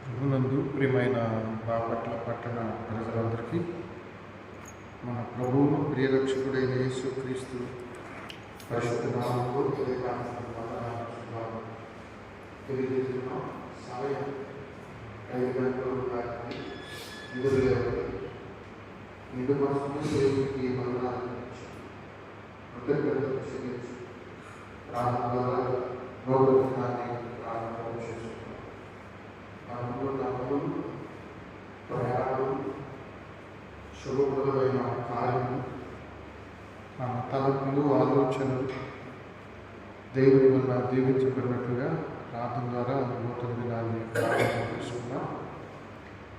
ప్రభునందు ప్రియమైన బాపట్ల పట్టణ ప్రజలందరికీ మన ప్రభువును ప్రియరక్షకుడైన యేసుక్రీస్తు పరిశుద్ధ నామములో తెలియజేస్తున్నాం. సమయం 5 గంటలు దాటి నిండు మనసును దేవునికి వందనాలు కృతజ్ఞతలు చెల్లించి ప్రార్థన ద్వారా గౌరవాన్ని ప్రారంభం చేసుకున్నాం. అనుకూలతలు, ప్రయాణం, శుభప్రదమైన కార్యము, తలపులు, ఆలోచనలు దేవుని వల్ల దీవించబడినట్లుగా ప్రార్థన ద్వారా నూతన దినాన్ని ప్రారంభం చేసుకున్నాం.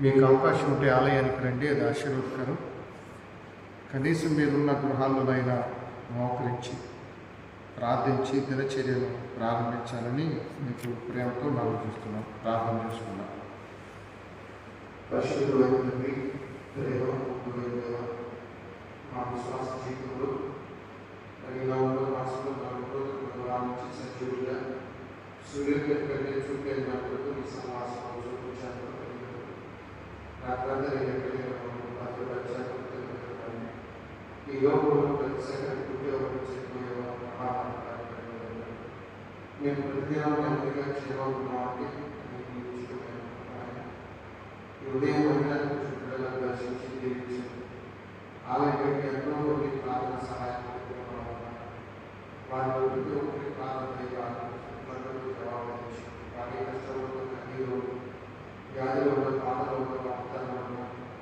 మీకు అవకాశం ఉంటే ఆలయానికి రండి, అది ఆశీర్వదకరం. కనీసం మీరున్న గృహాల్లోనైనా మోకరించి ప్రార్థించి దినచర్యను ప్రారంభించాలని మీకు ప్రేమతో మనం చూస్తున్నాం. ప్రార్థన చేసుకున్నాం. పరిశుద్ధులైన తండ్రి, మా విశ్వాస జీవితంలో సజీవుగా సూర్యుడి కంటే చూపేటప్పుడు ఈ సమాసంలో చూపించాను. ఈ లోకంలో ప్రతి సంగతి మేము ప్రతిదినం నెమ్మదిగా క్షేమంగా ఈ ఉదయం చుట్టూ దర్శించి జీవించారు. ఆలయం ఎంతో మంది ప్రార్థన సహాయం వారి ప్రతి ప్రార్థన జవాబు వారి కష్టంలో కన్నీరు వ్యాధులు బాధలు వాగ్దానాలు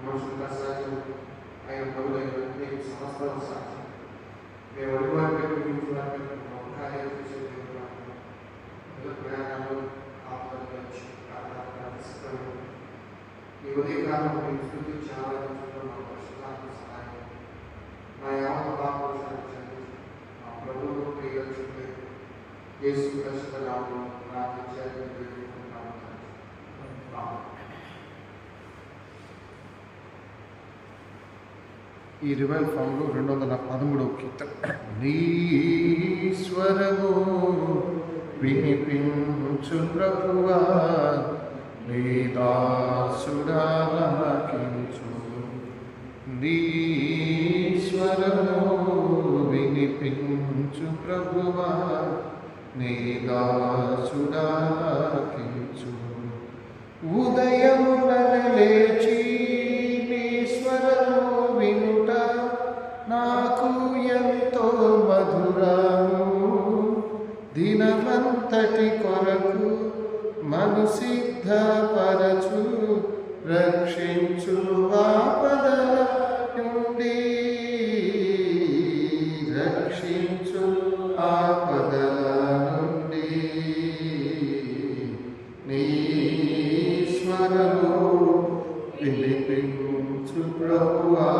మనుషుల సహజం ఆయన పనులైన మీకు సమస్తం సాధ్యం. మేము అడుగువారి కార్యం చేసే ప్రయాణాలు ఆపదలు ఈ ఉదయకాలం మీ స్థితి చాలా మా పరిశుద్ధాత్మ సహాయం నా యావత పాపశాన్ని మా ప్రభువు ప్రియరక్షకుడే యేసు పరిశుద్ధ నామములో ప్రార్థించాలని వేడుకుంటున్నాము. ఈ రివైల్ ఫామ్లో 213వ కీర్తన. నీ స్వరము వినిపించు ప్రభువా, నీ దాసుడాలకించు. నీ స్వరము వినిపించు ప్రభువా, నీ దాసుడాలకించు. ఉదయమున లేచి నీ స్వరము వినుట నాకు ఎంతో మధురము. దినమంతటి కొరకు మను సిద్ధపరచు, రక్షించు ఆపదల నుండి, రక్షించు ఆపదల నుండి. నీ స్వరము వినిపించు ప్రభువా,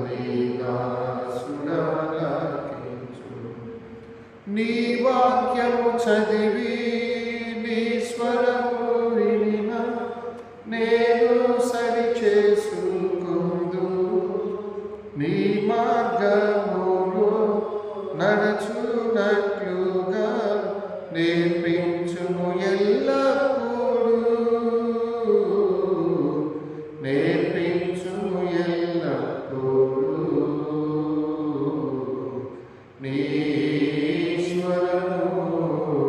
నీ దాసుడాలకించు. నీ వాక్యము చదివి నీ స్వరము వినిన నేను సరిచేసుకుందు. నీ మార్గములో నడుచునట్లుగా నేర్పించుము ఎల్లప్పుడూ, నేర్పించుము ఎల్లప్పుడూ. నీ స్వరము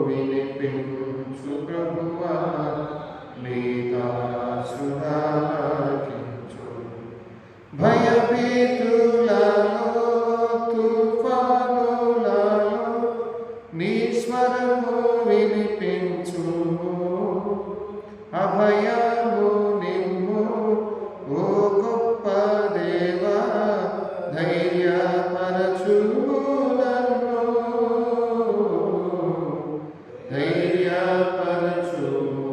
వినిపించు ప్రభువా, నీ దాసుడాలకించు. భయభీతులలో తుఫానులలో నీ స్వరము వినిపించుము. అభయము నిమ్ము ఓ గొప్ప దేవా, ధైర్యపరచుము నన్ను, ధైర్యపరచుము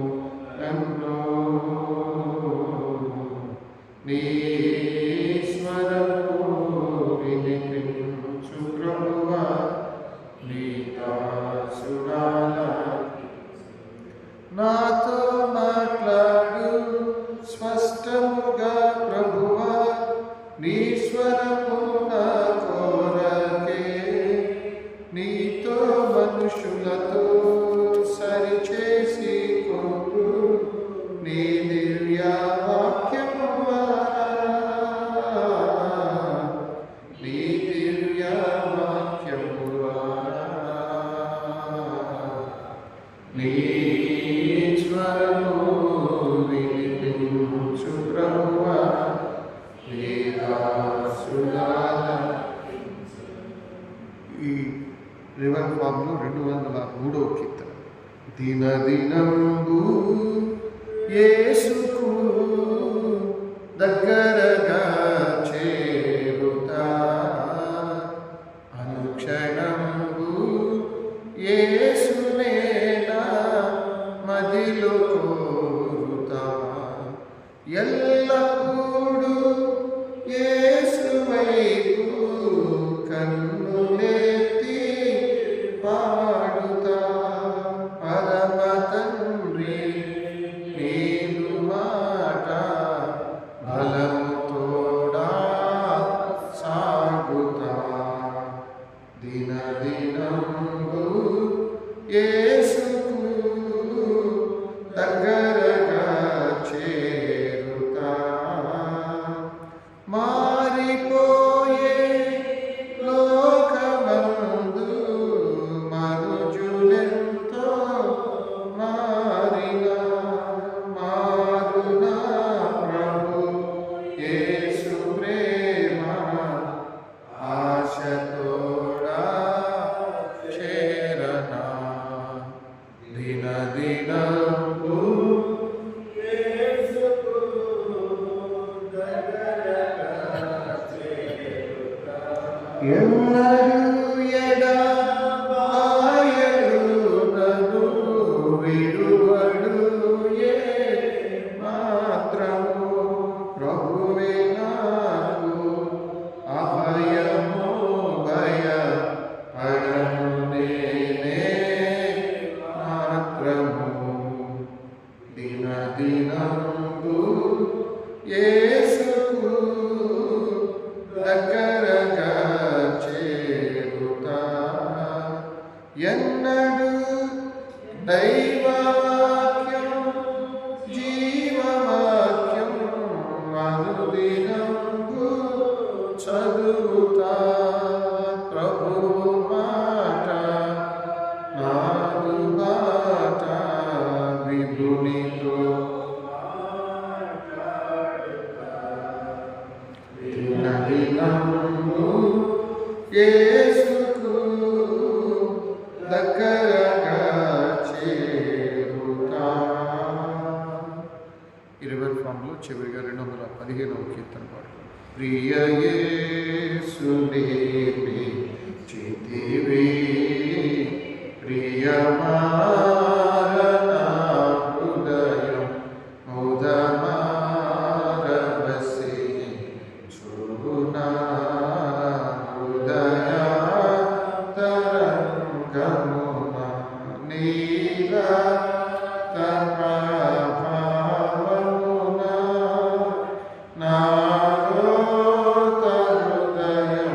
నన్ను. నీ స్వరము వినిపించు ప్రభువా, నీ దాసుడాలకించు. నాతో మాట్లాడు స్పష్టముగా ప్రభువా, నీ స్వరము నా కోరకే. నీతో మనుషులతో సరిచేసి కొందు, నీ స్వరము వినిపించు ప్రభువా నీ దాసులారా. ఈ రివర్ ఫామ్లో 203వ కీర్తన. దినదినంబు యేసుకు దగ్గరగా చేరుతా, అనుక్షణంబు యేసునే నా మదిలో కోరుతా, ఎల్లప్పుడూ యేసు వైపు కన్నులెత్తి పాడుతా, పరమ తండ్రి నీదు మాట బలము తోడా సాగుతా, దినదినంబు యేసుకు దగ్గరగా చేరుతా, మారిపోయే లోకమందు మనుజులెంతో మారినా, మారునా ప్రభు యేసు ప్రేమ ఆశతోడా చేరనా, దినదినంబు ఎన్నడూ ఎడబాయడు నన్ను విడువడు ఏ మాత్రము, ప్రభువే నాకు అభయము, భయపడను నేనే మాత్రము, దినదినంబు యేసుకు దగ్గరగా చేరుతా, ఎన్నడూ దైవవాక్యం జీవవాక్యం అనుదినంబు చదువుతా, ప్రభువు మాట నాదు బాట విభునితో దినదినంబు యేసుకు దగ్గరగా చేరుతా. ఈ రివర్ ఫామ్లో చివరిగా 215వ కీర్తన పాడుతాం. ప్రియ యేసుని చితివి ప్రియమారణ హృదయం ముదమారవసి చూనా, హృదయ తరంగమున నీల ప్రభావమున నాలో హృదయం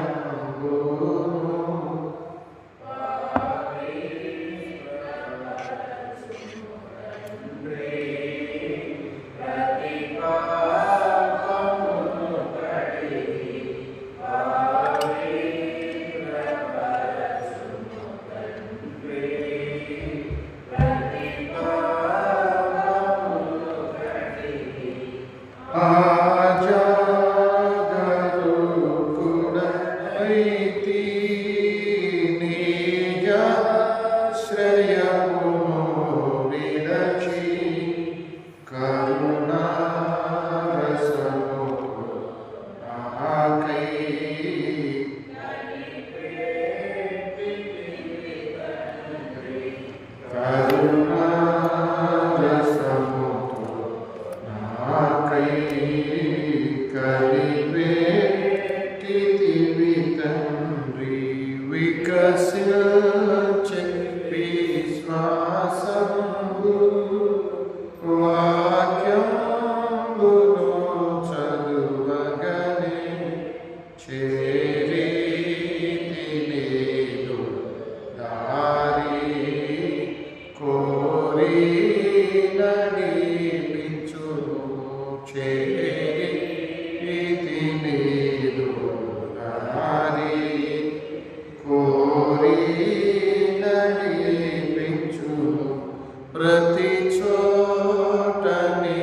ప్రతి చోటని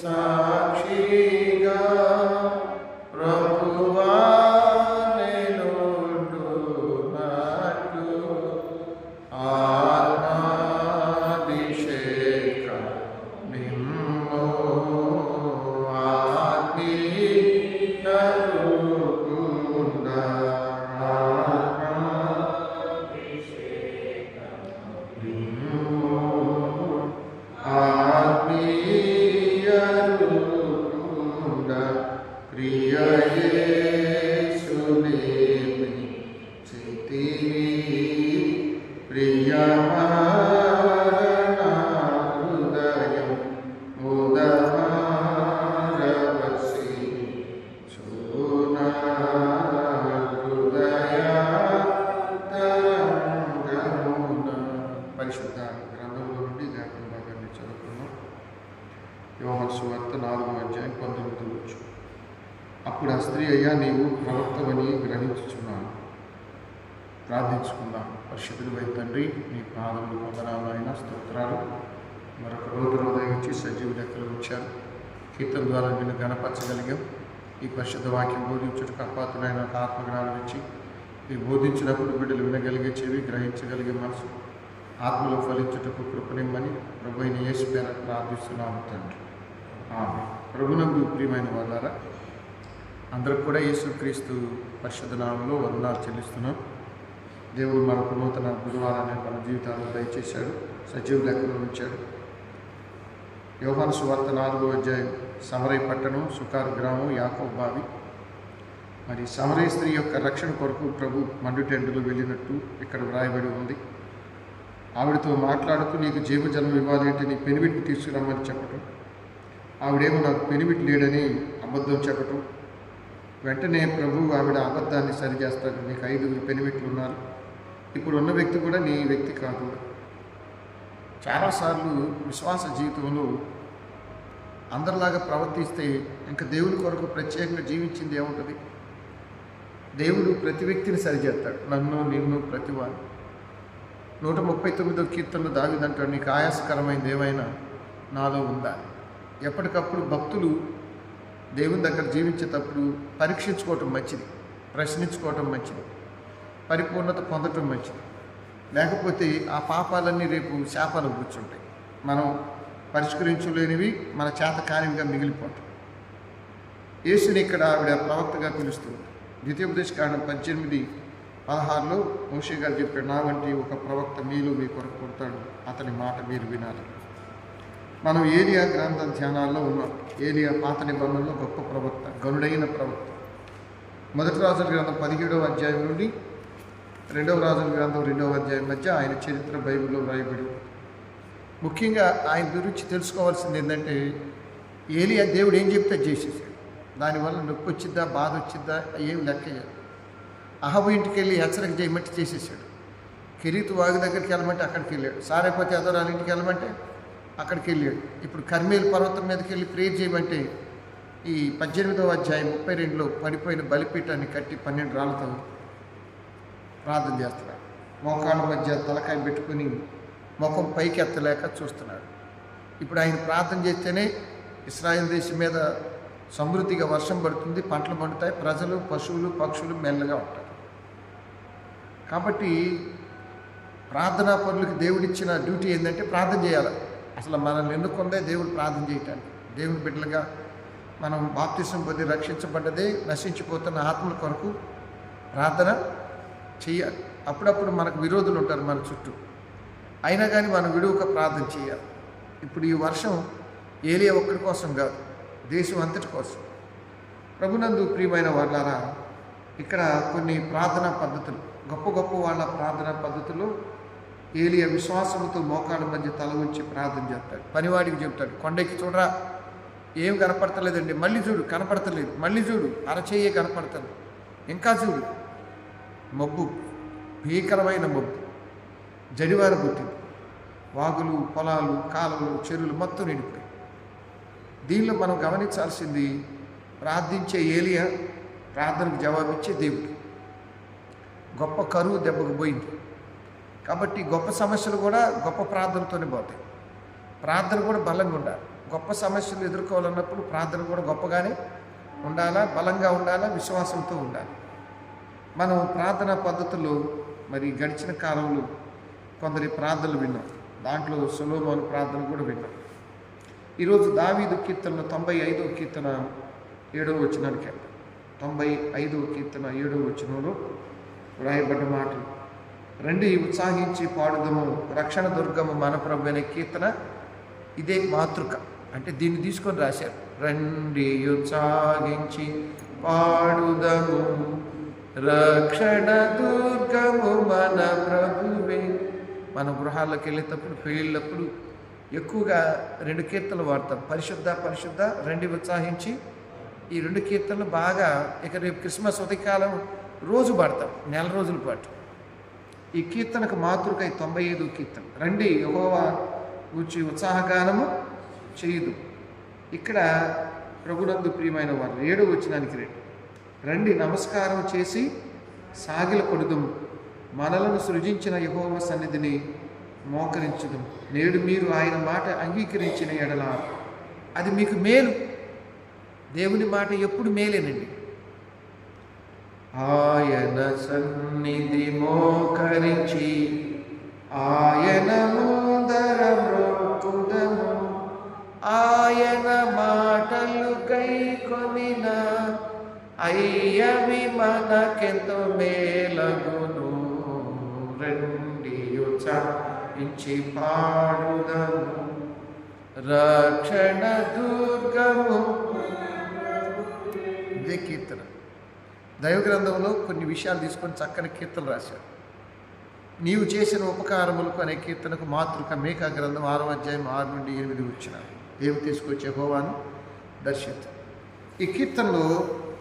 సాక్షిగా ప్రభువా నేనుండునట్లు ఆత్మాభిషేక నిమ్ము ఆత్మీయరుకుందా ఆత్మీయరుకుందా ప్రియ యేసునేమి చితివి ప్రియమారణ హృదయం ముదమారవసి చూనా హృదయాంతరంగమున. పరిశుద్ధ గ్రంథంలో నుండి లేఖన భాగాన్ని చదువుకున్నాం. యోహాను సువార్త 4వ అధ్యాయం 19వ వచనం. అప్పుడు ఆ స్త్రీ, అయ్యా నీవు ప్రవక్తవని గ్రహించుచున్నాను. ప్రార్థించుకుందాం. పరిశుద్ధుడైన తండ్రి, నీ పాదములు వందనాలు అయినా స్తోత్రాలు. మరొక రోజు ఉదయించి సజీవ లెక్కలు ఉంచారు. కీర్తన ద్వారా నిన్ను గణపరచగలిగాం. ఈ పరిశుద్ధ వాక్యం బోధించుటకు అపాత్రుడైన ఒక ఆత్మజ్ఞానం ఇచ్చి ఈ బోధించినప్పుడు బిడ్డలు వినగలిగే చెవి, గ్రహించగలిగే మనసు, ఆత్మలో ఫలించుటకు కృపనిమ్మని ప్రభు అయిన యేసు పేర ప్రార్థిస్తున్నాము తండ్రి. ఆమేన్. ప్రభునందు ప్రియమైన వాళ్ళారా, అందరికి కూడా యేసుక్రీస్తు పరిశుద్ధ నామంలో వందనాలు చెల్లిస్తున్నాం. దేవుడు మనకు నూతన గురువారాన్ని మన జీవితాల్లో దయచేశాడు, సజీవ లెక్కలో ఉంచాడు. యోహాను సువార్త 4వ అధ్యాయం సమరయ పట్టణం, సుకారు గ్రామం, యాకోబు బావి. మరి సమరయ స్త్రీ యొక్క రక్షణ కొరకు ప్రభు మండుటెండులో వెళ్ళినట్టు ఇక్కడ వ్రాయబడి ఉంది. ఆవిడతో మాట్లాడుతూ నీకు జీవజలం ఇవ్వాలి అంటే నీ పెనిమిటిని తీసుకురమ్మని చెప్పటం, ఆవిడేమో నాకు పెనిమిటి లేడని అబద్ధం చెప్పటం. వెంటనే ప్రభు ఆవిడ అబద్ధాన్ని సరిచేస్తాడు. నీకు 5 పెనిమిట్లు ఉన్నారు, ఇప్పుడు ఉన్న వ్యక్తి కూడా నీ వ్యక్తి కాదు. చాలాసార్లు విశ్వాస జీవితంలో అందరిలాగా ప్రవర్తిస్తే ఇంకా దేవుని కొరకు ప్రత్యేకంగా జీవించింది ఏముంటుంది? దేవుడు ప్రతి వ్యక్తిని సరిచేస్తాడు, నన్ను నిన్ను ప్రతివాడు. 139వ కీర్తనలో దావీదంటాడు, నీకు ఆయాసకరమైనది ఏమైనా నాలో ఉందా? ఎప్పటికప్పుడు భక్తులు దేవుని దగ్గర జీవించేటప్పుడు పరీక్షించుకోవటం మంచిది, ప్రశ్నించుకోవటం మంచిది, పరిపూర్ణత పొందటం మంచిది. లేకపోతే ఆ పాపాలన్నీ రేపు శాపాలు కూర్చుంటాయి. మనం పరిష్కరించలేనివి, మన చేత కానివిగా మిగిలిపోతాయి. యేసుని ఇక్కడ ఆవిడ ప్రవక్తగా పిలుస్తుంది. ద్వితీయోపదేశకాండం 18:16లో మోషే గారు చెప్పాడు, నా వంటి ఒక ప్రవక్త మీలో మీ కొరకు పుడతాడు, అతని మాట మీరు వినాలి. మనం ఏలియా గ్రంథ ధ్యానాల్లో ఉన్నాం. ఏలియా పాత నిబంధనలో గొప్ప ప్రవక్త, గనుడైన ప్రవక్త. మొదటి రాజుల గ్రంథం 17వ అధ్యాయం నుండి 2వ రాజుల గ్రంథం 2వ అధ్యాయం మధ్య ఆయన చరిత్ర బైబిల్లో రాయబడి. ముఖ్యంగా ఆయన గురించి తెలుసుకోవాల్సింది ఏంటంటే, ఏలియా దేవుడు ఏం చెప్తే చేసేసాడు. దానివల్ల నొప్పి వచ్చిద్దా, బాధ వచ్చిద్దా, ఏం లెక్కయ్యాడు. అహబు ఇంటికి వెళ్ళి హెచ్చరిక చేయమంటే చేసేసాడు. కెరీతు వాగు దగ్గరికి వెళ్ళమంటే అక్కడికి వెళ్ళాడు. సారైపోతే అదోరాల ఇంటికి వెళ్ళమంటే అక్కడికి వెళ్ళాడు. ఇప్పుడు కర్మేలు పర్వతం మీదకి వెళ్ళి ప్రేయర్ చేయమంటే ఈ 18వ అధ్యాయం 32లో పడిపోయిన బలిపీఠాన్ని కట్టి 12 రాళ్ళతో ప్రార్థన చేస్తున్నాడు. మోకాళ్ళ మధ్య తలకాయ పెట్టుకుని ముఖం పైకి ఎత్తలేక చూస్తున్నాడు. ఇప్పుడు ఆయన ప్రార్థన చేస్తేనే ఇశ్రాయేల్ దేశం మీద సమృద్ధిగా వర్షం పడుతుంది, పంటలు పండుతాయి, ప్రజలు, పశువులు, పక్షులు మెల్లగా ఉంటారు. కాబట్టి ప్రార్థనా పనులకు దేవుడిచ్చిన డ్యూటీ ఏంటంటే ప్రార్థన చేయాలి. అసలు మనల్ని ఎన్నుకుందే దేవుడు ప్రార్థన చేయటానికి. దేవుని బిడ్డలుగా మనం బాప్తిసం పొంది రక్షించబడ్డదే నశించిపోతున్న ఆత్మల కొరకు ప్రార్థన చేయాలి. అప్పుడప్పుడు మనకు విరోధులు ఉంటారు మన చుట్టూ, అయినా కానీ మనం విడువక ప్రార్థన చేయాలి. ఇప్పుడు ఈ వర్షం ఏలియా ఒక్కడి కోసం కాదు, దేశం అంతటి కోసం. ప్రభునందు ప్రియమైన వాళ్ళారా, ఇక్కడ కొన్ని ప్రార్థనా పద్ధతులు, గొప్ప గొప్ప వాళ్ళ ప్రార్థనా పద్ధతులు. ఏలియా విశ్వాసంతో మోకాళ్ళ మధ్య తల ఉంచి ప్రార్థన చేస్తాడు. పనివాడికి చెప్తాడు, కొండకి చూడరా, ఏం కనపడతలేదండి, మళ్ళీ చూడు, కనపడతలేదు, మళ్ళీ చూడు, అరచేయే కనపడతలేదు, ఇంకా చూడు. మబ్బు, భీకరమైన మబ్బు, జడివార పుట్టింది. వాగులు, పొలాలు, కాలువలు, చెరువులు మొత్తం నిండిపోయి. దీనిలో మనం గమనించాల్సింది, ప్రార్థించే ఏలియా ప్రార్థనకు జవాబిచ్చే దేవుడు. గొప్ప కరువు దెబ్బకు పోయింది. కాబట్టి గొప్ప సమస్యలు కూడా గొప్ప ప్రార్థనతోనే పోతాయి. ప్రార్థన కూడా బలంగా ఉండాలి. గొప్ప సమస్యలు ఎదుర్కోవాలన్నప్పుడు ప్రార్థన కూడా గొప్పగానే ఉండాలా, బలంగా ఉండాలా, విశ్వాసంతో ఉండాలి. మనం ప్రార్థనా పద్ధతులు మరి గడిచిన కాలంలో కొందరి ప్రార్థనలు విన్నాం. దాంట్లో సొలొమోను ప్రార్థన కూడా విన్నాం. ఈరోజు దావీదు కీర్తనలో 95వ కీర్తన 7వ వచనానికి 95వ కీర్తన 7వ వచనంలో వ్రాయబడ్డ మాటలు, రండి ఉత్సాహించి పాడుదము, రక్షణ దుర్గము మన ప్రభు అనే కీర్తన ఇదే మాతృక. అంటే దీన్ని తీసుకొని రాశారు. రండి ఉత్సాహించి పాడుదము, రక్షణ దుర్గము మన ప్రభువే. మన గృహాల్లోకి వెళ్ళేటప్పుడు, పెళ్ళిళ్ళప్పుడు ఎక్కువగా 2 కీర్తనలు వాడతాం. పరిశుద్ధ పరిశుద్ధ, రండి ఉత్సాహించి. ఈ 2 కీర్తనలు బాగా ఇక రేపు క్రిస్మస్ ఉదయకాలం రోజు పాడతాం, నెల రోజుల పాటు. ఈ కీర్తనకు మాతృక 95వ కీర్తన. రండి యెహోవా గూర్చి ఉత్సాహగానము చేయుదు. ఇక్కడ ప్రభునందు ప్రియమైన వారు 7వ వచనానికి రండి నమస్కారం చేసి సాగిల కొడుదుము, మనలను సృజించిన యెహోవా సన్నిధిని మోకరించుదు. నేడు మీరు ఆయన మాట అంగీకరించిన ఎడల అది మీకు మేలు. దేవుని మాట ఎప్పుడు మేలేనండి. ఆయన సన్నిధి మోకరించి ఆయన ముందర మ్రొక్కుదము, ఆయన మాటలు గైకొనిన అయ్యవి మనకెంతో మేలగును. రండి ఉత్సాహించి పాడుదము, రక్షణ దుర్గము. ఇదే కీర్తన. దైవ గ్రంథంలో కొన్ని విషయాలు తీసుకొని చక్కని కీర్తనలు రాశారు. నీవు చేసిన ఉపకారములకు అనే కీర్తనకు మాతృక మేకా గ్రంథం 6వ అధ్యాయం 6 నుండి 8 వచ్చినారు. దేవుడు తీసుకొచ్చే యెహోవాను దర్శించు. ఈ కీర్తనలో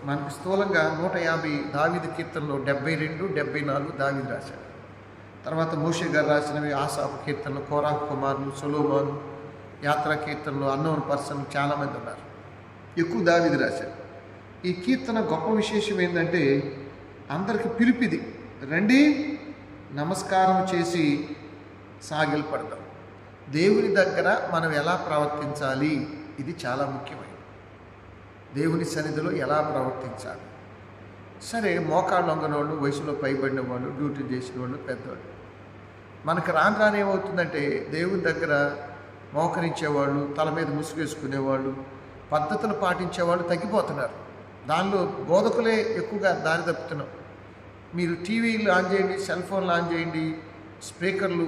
మనకు స్థూలంగా 150 దావీదు కీర్తనలో 72, 74 దావీదు రాశాడు. తర్వాత మోషే గారు రాసినవి ఆసాపు కీర్తనలు, కోరాహు కుమారులు, సొలొమోను, యాత్రా కీర్తనలు, అన్నోన్ పర్సన్ చాలామంది ఉన్నారు. ఎక్కువ దావీదు రాశాడు. ఈ కీర్తన గొప్ప విశేషం ఏంటంటే అందరికి పిలిపిది. రండి నమస్కారం చేసి సాగిలపడదాం. దేవుని దగ్గర మనం ఎలా ప్రవర్తించాలి, ఇది చాలా ముఖ్యమైనది. దేవుని సన్నిధిలో ఎలా ప్రవర్తించాలి. సరే, మోకాళ్ళు వంగన వాళ్ళు, వయసులో పైబడిన వాళ్ళు, డ్యూటీ చేసిన వాళ్ళు, పెద్దవాళ్ళు. మనకు రాను ఏమవుతుందంటే దేవుని దగ్గర మోకరించేవాళ్ళు, తల మీద ముసుగేసుకునేవాళ్ళు, పద్ధతులు పాటించేవాళ్ళు తగ్గిపోతున్నారు. దానిలో బోధకులే ఎక్కువగా దారి తప్పుతున్నాం. మీరు టీవీలు ఆన్ చేయండి, సెల్ ఫోన్లు ఆన్ చేయండి, స్పీకర్లు,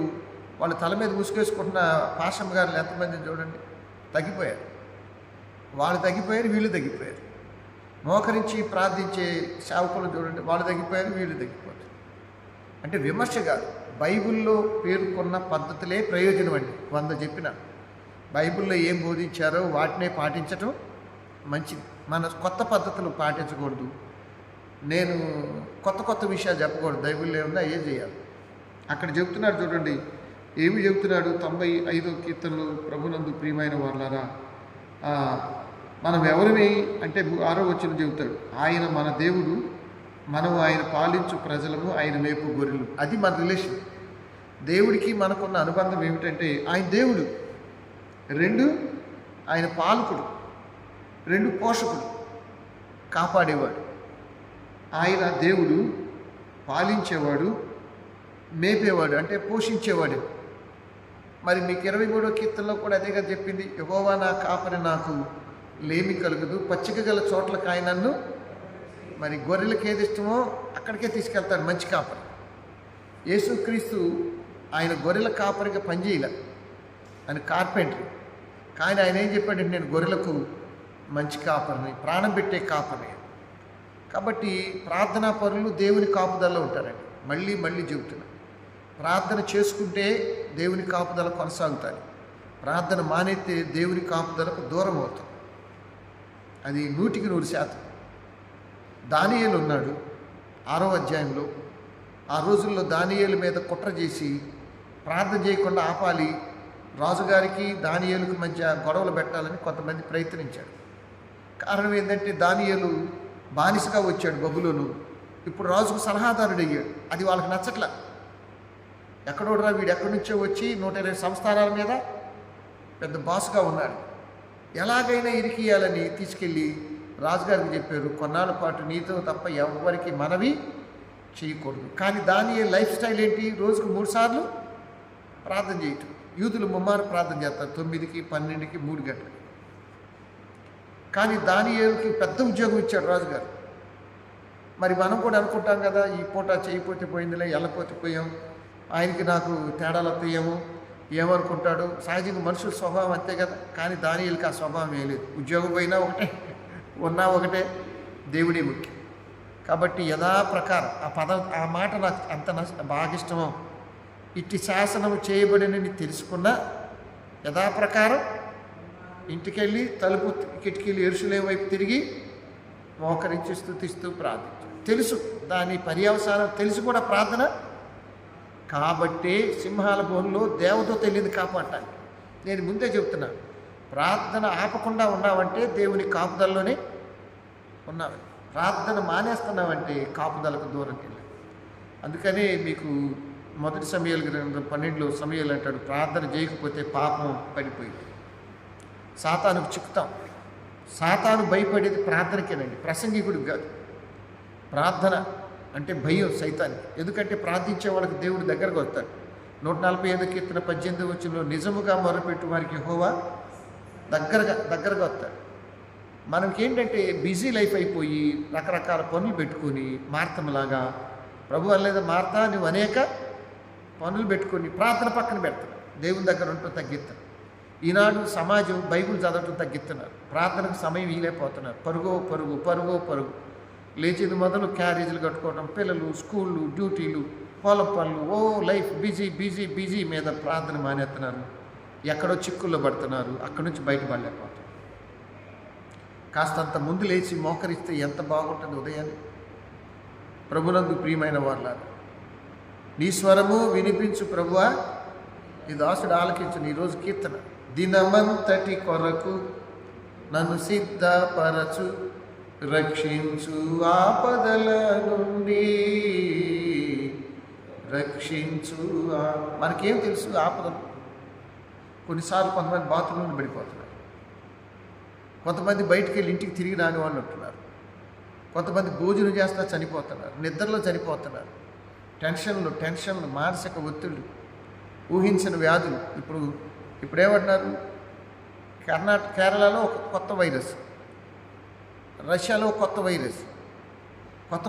వాళ్ళు తల మీద ముసుగేసుకుంటున్న పాషమ్మ గారులు ఎంతమంది చూడండి, తగ్గిపోయారు. వాళ్ళు తగ్గిపోయారు, వీళ్ళు తగ్గిపోయారు. మోకరించి ప్రార్థించే సేవకులు చూడండి, వాళ్ళు తగ్గిపోయారు, వీళ్ళు తగ్గిపోయారు. అంటే విమర్శ కాదు, బైబిల్లో పేర్కొన్న పద్ధతులే ప్రయోజనం అండి. 100 చెప్పిన బైబిల్లో ఏం బోధించారో వాటినే పాటించటం మంచిది. మన కొత్త పద్ధతులు పాటించకూడదు. నేను కొత్త విషయాలు చెప్పకూడదు. బైబిల్లో ఏమన్నా ఏం చేయాలి. అక్కడ చెబుతున్నాడు చూడండి, ఏమి చెబుతున్నాడు 95వ కీర్తనలు, ప్రభునందు ప్రియమైన వాళ్ళారా, మనం ఎవరిని అంటే 6వ వచనం చెబుతాడు, ఆయన మన దేవుడు, మనం ఆయన పాలించు ప్రజలము, ఆయన మేపు గొర్రెలు. అది మన రిలేషన్. దేవుడికి మనకున్న అనుబంధం ఏమిటంటే ఆయన దేవుడు, 2 ఆయన పాలకుడు, 2 పోషకుడు, కాపాడేవాడు. ఆయన దేవుడు, పాలించేవాడు, మేపేవాడు అంటే పోషించేవాడు. మరి మీకు 23వ కీర్తనలో కూడా అదే కదా చెప్పింది, యెహోవా నా కాపరి, నాకు లేమి కలుగదు, పచ్చిక గల చోట్లకు ఆయన నన్ను. మరి గొర్రెలకు ఏది ఇష్టమో అక్కడికే తీసుకెళ్తాడు, మంచి కాపరి. యేసుక్రీస్తు ఆయన గొర్రెల కాపరిగా పనిచేయలే, ఆయన కార్పెంటర్. కానీ ఆయన ఏం చెప్పాడంటే, నేను గొర్రెలకు మంచి కాపరిని, ప్రాణం పెట్టే కాపరిని. కాబట్టి ప్రార్థనా పరులు దేవుని కాపుదలలో ఉంటారండి. మళ్ళీ చెబుతున్నా, ప్రార్థన చేసుకుంటే దేవుని కాపుదల కొనసాగుతాయి. ప్రార్థన మానేస్తే దేవుని కాపుదలకు దూరం అవుతాం. అది 100% దానియేలు ఉన్నాడు 6వ అధ్యాయంలో. ఆ రోజుల్లో దానియేలు మీద కుట్ర చేసి ప్రార్థన చేయకుండా ఆపాలి, రాజుగారికి దానియేలుకు మధ్య గొడవలు పెట్టాలని కొంతమంది ప్రయత్నించాడు. కారణం ఏంటంటే దానియేలు బానిసగా వచ్చాడు బబులోను. ఇప్పుడు రాజుకు సలహాదారుడు అయ్యాడు. అది వాళ్ళకి నచ్చట్లా. ఎక్కడోడరా వీడు, ఎక్కడి నుంచో వచ్చి 120 సంస్థానాల మీద పెద్ద బాస్గా ఉన్నాడు. ఎలాగైనా ఇరికియాలని తీసుకెళ్ళి రాజుగారికి చెప్పారు, కొన్నాళ్ళ పాటు నీతో తప్ప ఎవరికి మనవి చేయకూడదు. కానీ దాని లైఫ్ స్టైల్ ఏంటి? రోజుకు 3 సార్లు ప్రార్థన చేయటం. యూదులు ముమ్మారు ప్రార్థన చేస్తారు, 9కి 12కి 3 గంటలకి. కానీ దానియేలుకి పెద్ద ఉద్యోగం ఇచ్చాడు రాజుగారు. మరి మనం కూడా అనుకుంటాం కదా, ఈ పూట చేయకపోతే పోయిందిలే, వెళ్ళకపోతే పోయాం, ఆయనకి నాకు తేడాలు వస్తాయేమో, ఏమనుకుంటాడు. సహజంగా మనుషుల స్వభావం అంతే కదా. కానీ దానియేలుకి ఆ స్వభావం ఏం లేదు. ఉద్యోగం పోయినా ఒకటే, ఉన్నా ఒకటే, దేవుడే ముఖ్యం. కాబట్టి యథాప్రకారం ఆ మాట నాకు అంత బాగా ఇష్టమో, ఇట్టి శాసనం చేయబడినని తెలుసుకున్నా యథాప్రకారం ఇంటికెళ్ళి తలుపు కిటికీలు యెరూషలేము వైపు తిరిగి మోకరించి స్తుతిస్తూ ప్రార్థించాడు. తెలుసు దాని పర్యవసానం తెలిసి కూడా ప్రార్థన. కాబట్టే సింహాల బోన్లో దేవదూత వెళ్ళింది కాపాడటానికి. నేను ముందే చెబుతున్నా, ప్రార్థన ఆపకుండా ఉన్నావంటే దేవుని కాపుదలలోనే ఉన్నావు. ప్రార్థన మానేస్తున్నావంటే కాపుదలకు దూరంకి వెళ్ళావు. అందుకనే మీకు మొదటి సమయాలు గ్రంథం 12లో సమయాలు అంటాడు, ప్రార్థన చేయకపోతే పాపం పడిపోయింది, సాతానుకు చిక్కుతాం. సాతాను భయపడేది ప్రార్థనకేనండి, ప్రసంగికుడికి కాదు. ప్రార్థన అంటే భయం సైతానికి. ఎందుకంటే ప్రార్థించే వాళ్ళకి దేవుడు దగ్గరకు వస్తాడు. 145 కీర్తన 18 వచనంలో నిజముగా మొరపెట్టు వారికి యెహోవా దగ్గరగా వస్తాడు. మనకి ఏంటంటే బిజీ లైఫ్ అయిపోయి రకరకాల పనులు పెట్టుకొని మార్తలాగా, ప్రభు అనలేదా మార్తా నువ్వు అనేక పనులు పెట్టుకొని ప్రార్థన పక్కన పెడతాను, దేవుని దగ్గర ఉంటూ తగ్గిస్తాను. ఈనాడు సమాజం బైబిల్ చదవటం తగ్గిస్తున్నారు, ప్రార్థనకు సమయం ఇవ్వలేకపోతున్నారు. పరుగు లేచింది మొదలు క్యారేజీలు కట్టుకోవడం, పిల్లలు, స్కూళ్ళు, డ్యూటీలు, పొలం పనులు, లైఫ్ బిజీ మీద ప్రార్థన మానేస్తున్నారు. ఎక్కడో చిక్కుల్లో పడుతున్నారు, అక్కడి నుంచి బయటపడలేకపోతున్నారు. కాస్తంత ముందు లేచి మోకరిస్తే ఎంత బాగుంటుంది ఉదయాన్ని. ప్రభునందు ప్రియమైన వాళ్ళారు, నీ స్వరము వినిపించు ప్రభువా, ఈ దాసుడు ఆలకించు. ఈరోజు కీర్తన, దినమంతటి కొరకు నన్ను సిద్ధపరచు, రక్షించు ఆపదల నుండి రక్షించు. మనకేం తెలుసు ఆపదలు? కొన్నిసార్లు కొంతమంది బాత్రూంలో పడిపోతున్నారు, కొంతమంది బయటికి వెళ్ళి ఇంటికి తిరిగి రాని వాళ్ళు ఉంటున్నారు, కొంతమంది భోజనం చేస్తా చనిపోతున్నారు, నిద్రలో చనిపోతున్నారు. టెన్షన్లు, మానసిక ఒత్తిళ్ళు, ఊహించిన వ్యాధులు. ఇప్పుడు ఏమంటున్నారు, కేరళలో ఒక కొత్త వైరస్, రష్యాలో కొత్త వైరస్,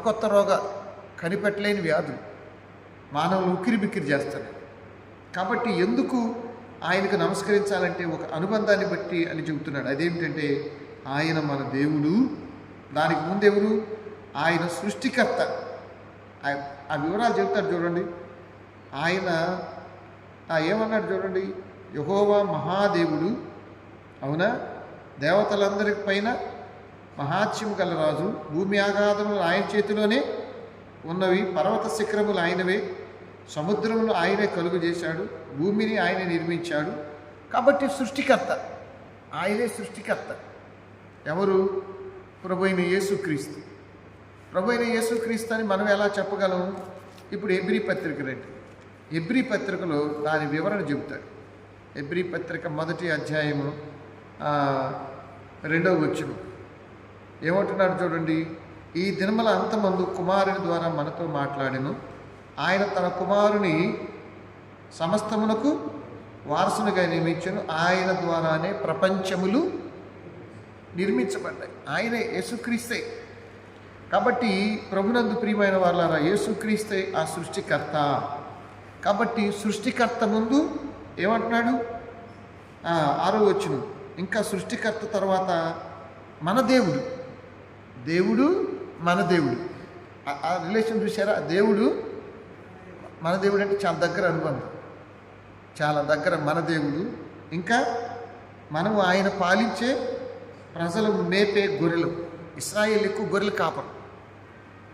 కొత్త రోగాలు, కనిపెట్టలేని వ్యాధులు మానవులు ఉక్కిరిబిక్కిరి చేస్తారు. కాబట్టి ఎందుకు ఆయనకు నమస్కరించాలంటే ఒక అనుబంధాన్ని బట్టి అని చెబుతున్నాడు. అదేమిటంటే ఆయన మన దేవుడు, దానికి ముందెవరు? ఆయన సృష్టికర్త. ఆ వివరాలు చెబుతాడు చూడండి. ఆయన ఏమన్నాడు చూడండి, యెహోవా మహాదేవుడు, అవునా, దేవతలందరి పైన మహాత్మ్యము గల రాజు, భూమి ఆగాధములు ఆయన చేతిలోనే ఉన్నవి, పర్వత శిఖరములు ఆయనవే, సముద్రమును ఆయనే కలుగు చేశాడు, భూమిని ఆయనే నిర్మించాడు. కాబట్టి సృష్టికర్త, ఆయనే సృష్టికర్త. ఎవరు? ప్రభువైన యేసుక్రీస్తు. ప్రభువైన యేసుక్రీస్తు అని మనం ఎలా చెప్పగలం? ఇప్పుడు హెబ్రీ పత్రిక రండి. హెబ్రీ పత్రికలో దాని వివరణ చెబుతాడు. హెబ్రీ పత్రిక 1వ అధ్యాయము 2వ వచనం ఏమంటున్నాడు చూడండి. ఈ దినముల అంతమందు కుమారుని ద్వారా మనతో మాట్లాడెను, ఆయన తన కుమారుని సమస్తమునకు వారసునిగా నియమించెను, ఆయన ద్వారానే ప్రపంచములు నిర్మించబడ్డాయి. ఆయనే యేసుక్రీస్తే. కాబట్టి ప్రభునందు ప్రియమైన వాళ్ళారా, యేసుక్రీస్తే ఆ సృష్టికర్త. కాబట్టి సృష్టికర్త ముందు ఏమంటున్నాడు? 6వ వచనం, ఇంకా సృష్టికర్త తర్వాత మన దేవుడు మన దేవుడు. ఆ రిలేషన్ చూసారా? దేవుడు మన దేవుడు అంటే చాలా దగ్గర అనుబంధం, చాలా దగ్గర మన దేవుడు. ఇంకా మనము ఆయన పాలించే ప్రజలు, మేపే గొర్రెలు. ఇశ్రాయేలు ఎక్కువ గొర్రెలు కాపరు.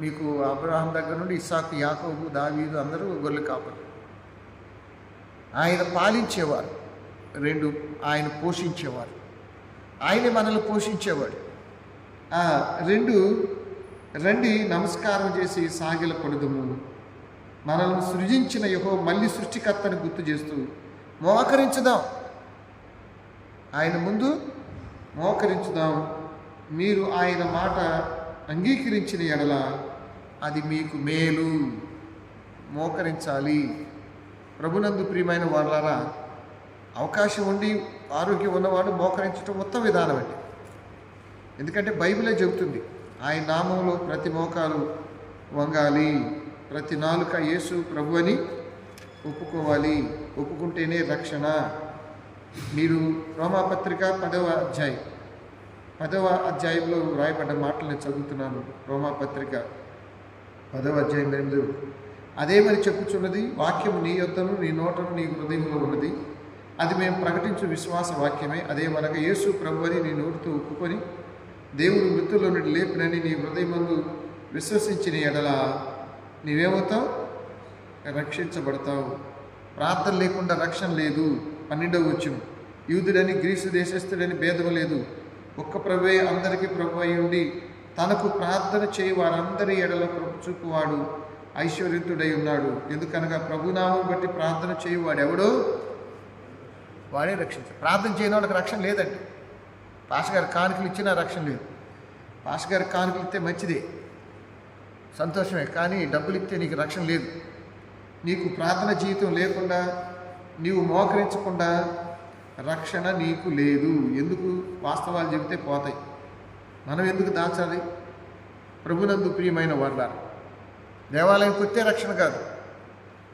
మీకు అబ్రహాం దగ్గర నుండి ఇస్సాకు, యాకోబు, దావీదు అందరూ గొర్రెలు కాపరు. ఆయన పాలించేవారు, 2 ఆయన పోషించేవారు, ఆయనే మనల్ని పోషించేవాడు. 2 రండి నమస్కారం చేసి సాగిల పడుదుము, మనల్ని సృజించిన యెహోవా మళ్ళీ సృష్టికర్తని గుర్తు చేస్తూ మోకరించుదాం. ఆయన ముందు మోకరించుదాం. మీరు ఆయన మాట అంగీకరించిన ఎడల అది మీకు మేలు. మోకరించాలి. ప్రభునందు ప్రియమైన వాళ్ళారా, అవకాశం ఉండి ఆరోగ్యం ఉన్నవాడు మోకరించడం ఉత్తమ విధానం అండి. ఎందుకంటే బైబిలే చెబుతుంది, ఆయన నామంలో ప్రతి మోకాలు వంగాలి, ప్రతి నాలుక యేసు ప్రభు అని ఒప్పుకోవాలి. ఒప్పుకుంటేనే రక్షణ. మీరు రోమాపత్రిక 10వ అధ్యాయంలో రాయబడ్డ మాటలు నేను చదువుతున్నాను. రోమాపత్రిక 10వ అధ్యాయం 8. అదే మరి చెప్పుచున్నది, వాక్యము నీ యొద్దను నీ నోటను నీ హృదయంలో ఉన్నది, అది మేము ప్రకటించు విశ్వాస వాక్యమే. అదేమనగా యేసు ప్రభు అని నీ నోటితో ఒప్పుకొని దేవుడు మృతుల్లో నుండి లేపినని నీ హృదయమందు విశ్వసించిన ఎడల నీవేమవుతావు? రక్షించబడతావు. ప్రార్థన లేకుండా రక్షణ లేదు. 12వ వచనం, యూదుడని గ్రీసు దేశస్థుడని భేదం లేదు, ఒక్క ప్రభువే అందరికీ ప్రభు అయి ఉండి తనకు ప్రార్థన చేయి వారందరి ఎడల ప్రభు చూపువాడు ఐశ్వర్యతుడై ఉన్నాడు. ఎందుకనగా ప్రభునామం బట్టి ప్రార్థన చేయువాడు ఎవడో వాడే రక్షించాడు. ప్రార్థన చేయని వాళ్ళకి రక్షణ లేదండి. పాస్టర్ గారి కానుకలు ఇచ్చినా రక్షణ లేదు. పాస్టర్ గారి కానుకలు ఇస్తే మంచిదే, సంతోషమే, కానీ డబ్బులు ఇస్తే నీకు రక్షణ లేదు. నీకు ప్రార్థన జీవితం లేకుండా, నీవు మోకరించకుండా రక్షణ నీకు లేదు. ఎందుకు? వాస్తవాలు చెబితే పోతాయి. మనం ఎందుకు దాచాలి? ప్రభునందు ప్రియమైన వాళ్ళారా, దేవాలయంకి వస్తే రక్షణ కాదు,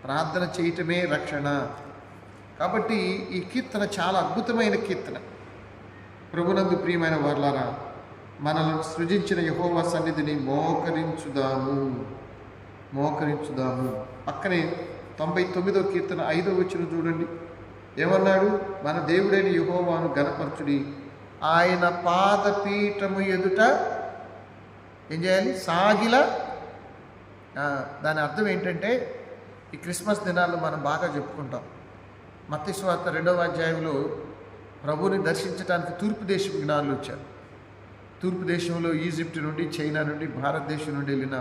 ప్రార్థన చేయటమే రక్షణ. కాబట్టి ఈ కీర్తన చాలా అద్భుతమైన కీర్తన. ప్రభునందు ప్రియమైన వాళ్ళారా, మనల్ని సృజించిన యెహోవా సన్నిధిని మోకరించుదాము. పక్కనే 99వ కీర్తన 5వ వచనం చూడండి. ఏమన్నాడు? మన దేవుడైన యెహోవాను ఘనపరచుడి, ఆయన పాదపీఠము ఎదుట ఏం చేయాలి? సాగిల. దాని అర్థం ఏంటంటే, ఈ క్రిస్మస్ దినాల్లో మనం బాగా చెప్పుకుంటాం. మత్తయి సువార్త 2వ అధ్యాయంలో ప్రభువుని దర్శించడానికి తూర్పు దేశం జ్ఞానులు వచ్చారు. తూర్పు దేశంలో ఈజిప్ట్ నుండి, చైనా నుండి, భారతదేశం నుండి వెళ్ళిన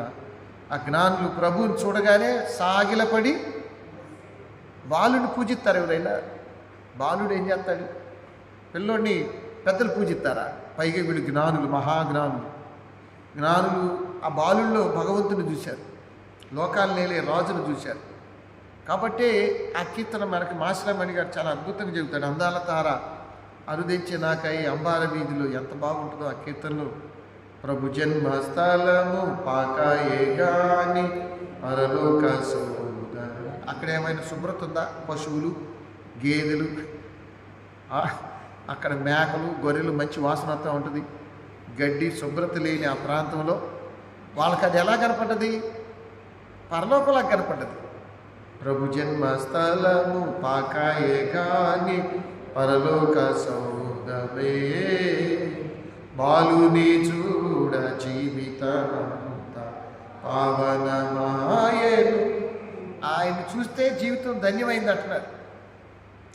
ఆ జ్ఞానులు ప్రభువుని చూడగానే సాగిలపడి బాలుని పూజిస్తారు. ఎవరైనా బాలుడు ఏం చేస్తాడు? పిల్లోడిని పెద్దలు పూజిస్తారా? పైగా వీళ్ళు జ్ఞానులు, మహాజ్ఞానులు. జ్ఞానులు ఆ బాలుల్లో భగవంతుని చూశారు, లోకాలు నేలే రాజును చూశారు. కాబట్టి ఆ కీర్తన మనకి మాసిరామణి గారు చాలా అద్భుతంగా చెబుతాడు. అందాల తార అరుదించే నాకై అంబార వీధిలో, ఎంత బాగుంటుందో ఆ కీర్తనలో. ప్రభు జన్మస్థలము పాకాయే గాని పరలోక సోదరు. అక్కడ ఏమైనా శుభ్రత ఉందా? పశువులు, గేదెలు, అక్కడ మేకలు, గొర్రెలు మంచి వాసనతో ఉంటుంది. గడ్డి శుభ్రత లేని ఆ ప్రాంతంలో వాళ్ళకి అది ఎలా కనపడ్డది? పరలోకంలా కనపడ్డది. ప్రభు జన్మస్థలము పాకాయే గాని పరలోక సౌదమే, బాలుని చూడ జీవితమంత పావనమాయను. ఆయన చూస్తే జీవితం ధన్యమైంది అంటున్నారు.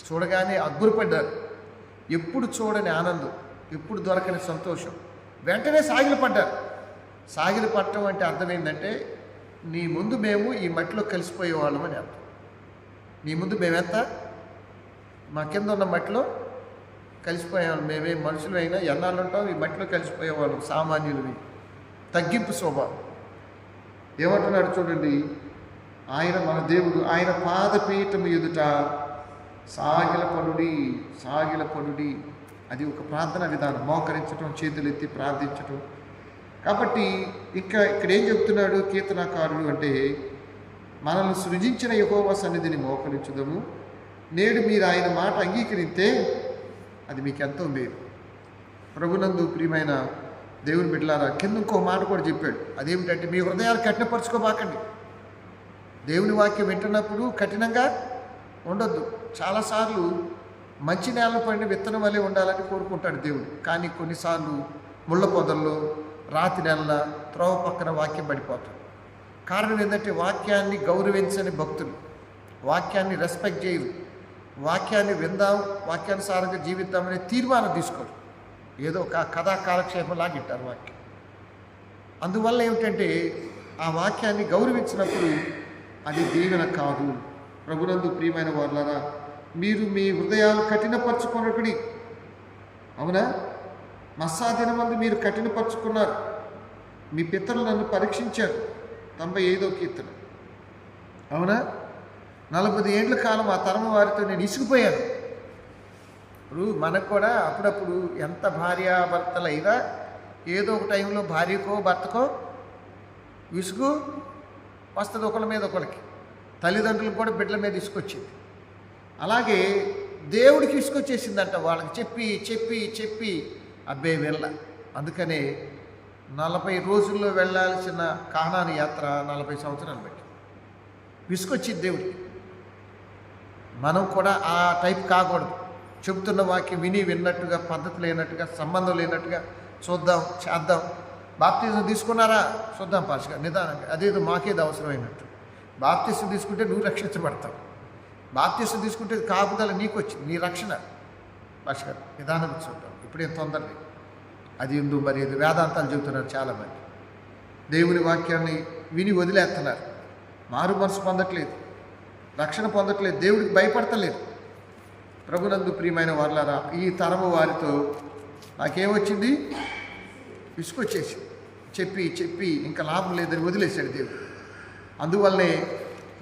చూడగానే అద్భుతపడ్డారు. ఎప్పుడు చూడని ఆనందం, ఎప్పుడు దొరకని సంతోషం. వెంటనే సాగిలపడ్డారు. సాగిలపడటం అంటే అర్థం ఏంటంటే, నీ ముందు మేము ఈ మట్టిలో కలిసిపోయేవాళ్ళం అని అర్థం. నీ ముందు మేమెంత? మా కింద ఉన్న మట్టిలో కలిసిపోయేవాళ్ళం. మేమేం మనుషులమైనా ఎన్నాళ్ళు ఉంటాం, ఈ మట్టిలో కలిసిపోయేవాళ్ళం, సామాన్యులవి. తగ్గింపు స్వభావం. ఏమంటున్నాడు చూడండి, ఆయన మన దేవుడు, ఆయన పాదపీఠము ఎదుట సాగిలపడుడి. అది ఒక ప్రార్థనా విధానం. మోకరించడం, చేతులు ఎత్తి ప్రార్థించటం. కాబట్టి ఇక్కడ ఏం చెప్తున్నాడు కీర్తనాకారుడు అంటే, మనల్ని సృజించిన యెహోవా సన్నిధిని మోకరించుదాము. నేడు మీరు ఆయన మాట అంగీకరిస్తే అది మీకు ఎంతో మేలు. ప్రభునందు ప్రియమైన దేవుని బిడ్డలారా, కింద ఇంకో మాట కూడా చెప్పాడు. అదేమిటంటే, మీ హృదయాలు కఠినపరచుకోబాకండి. దేవుని వాక్యం వింటున్నప్పుడు కఠినంగా ఉండొద్దు. చాలాసార్లు మంచి నేల పడిన విత్తనం వల్లే ఉండాలని కోరుకుంటాడు దేవుడు. కానీ కొన్నిసార్లు ముళ్ళ పొదల్లో, రాతి నెలల త్రోవ పక్కన వాక్యం పడిపోతాడు. కారణం ఏంటంటే, వాక్యాన్ని గౌరవించని భక్తులు, వాక్యాన్ని రెస్పెక్ట్ చేయరు, వాక్యాన్ని విందాం, వాక్యానుసారంగా జీవిద్దామనే తీర్మానం తీసుకోరు. ఏదో ఒక కథా కాలక్షేపంలాగా ఇట్టారు వాక్యం. అందువల్ల ఏమిటంటే, ఆ వాక్యాన్ని గౌరవించినప్పుడు అది దీవెన కాదు. ప్రభునందు ప్రియమైన వాళ్ళారా, మీరు మీ హృదయాలు కఠినపరచుకొనకుడి. అవునా? మస్సా దినమందు మీరు కఠినపరుచుకున్నారు, మీ పితరులు నన్ను పరీక్షించారు. 95వ కీర్తన. అవునా? 40 ఏండ్ల కాలం ఆ తరం వారితో నేను ఇసుకుపోయాను. ఇప్పుడు మనకు కూడా అప్పుడప్పుడు ఎంత భార్యాభర్తలైనా ఏదో ఒక టైంలో భార్యకో భర్తకో విసుగు వస్తుంది, ఒకళ్ళ మీద ఒకరికి. తల్లిదండ్రులకు కూడా బిడ్డల మీద ఇసుకొచ్చింది. అలాగే దేవుడికి ఇసుకొచ్చేసిందంట వాళ్ళకి చెప్పి చెప్పి చెప్పి అబ్బే వెళ్ళ. అందుకనే 40 రోజుల్లో వెళ్ళాల్సిన కానాను యాత్ర 40 సంవత్సరాలు పెట్టి విసుకొచ్చింది దేవుడికి. మనం కూడా ఆ టైప్ కాకూడదు. చెబుతున్న వాక్యం విన్నట్టుగా, పద్ధతి లేనట్టుగా, సంబంధం లేనట్టుగా చూద్దాం చేద్దాం. బాప్తిజం తీసుకున్నారా చూద్దాం పాస్గా నిదానంగా, అదేదో మాకేది అవసరమైనట్టు. బాప్తిజం తీసుకుంటే నువ్వు రక్షించబడతావు. బాప్తిజం తీసుకుంటే కాపుదల నీకు వచ్చింది, నీ రక్షణ. పాస్గా నిదానంగా చూద్దాం, ఇప్పుడేం తొందరలేదు. అది ఎందుకు మరి ఇది వేదాంతాలు చెబుతున్నారు చాలామంది. దేవుని వాక్యాన్ని విని వదిలేస్తున్నారు, మారు మనసు పొందట్లేదు, రక్షణ పొందట్లేదు, దేవుడికి భయపడతలేదు. ప్రభునందు ప్రియమైన వారులారా, ఈ తరము వారితో నాకేమొచ్చింది? విసుకొచ్చేసి చెప్పి చెప్పి ఇంకా లాభం లేదని వదిలేశాడు దేవుడు. అందువల్లనే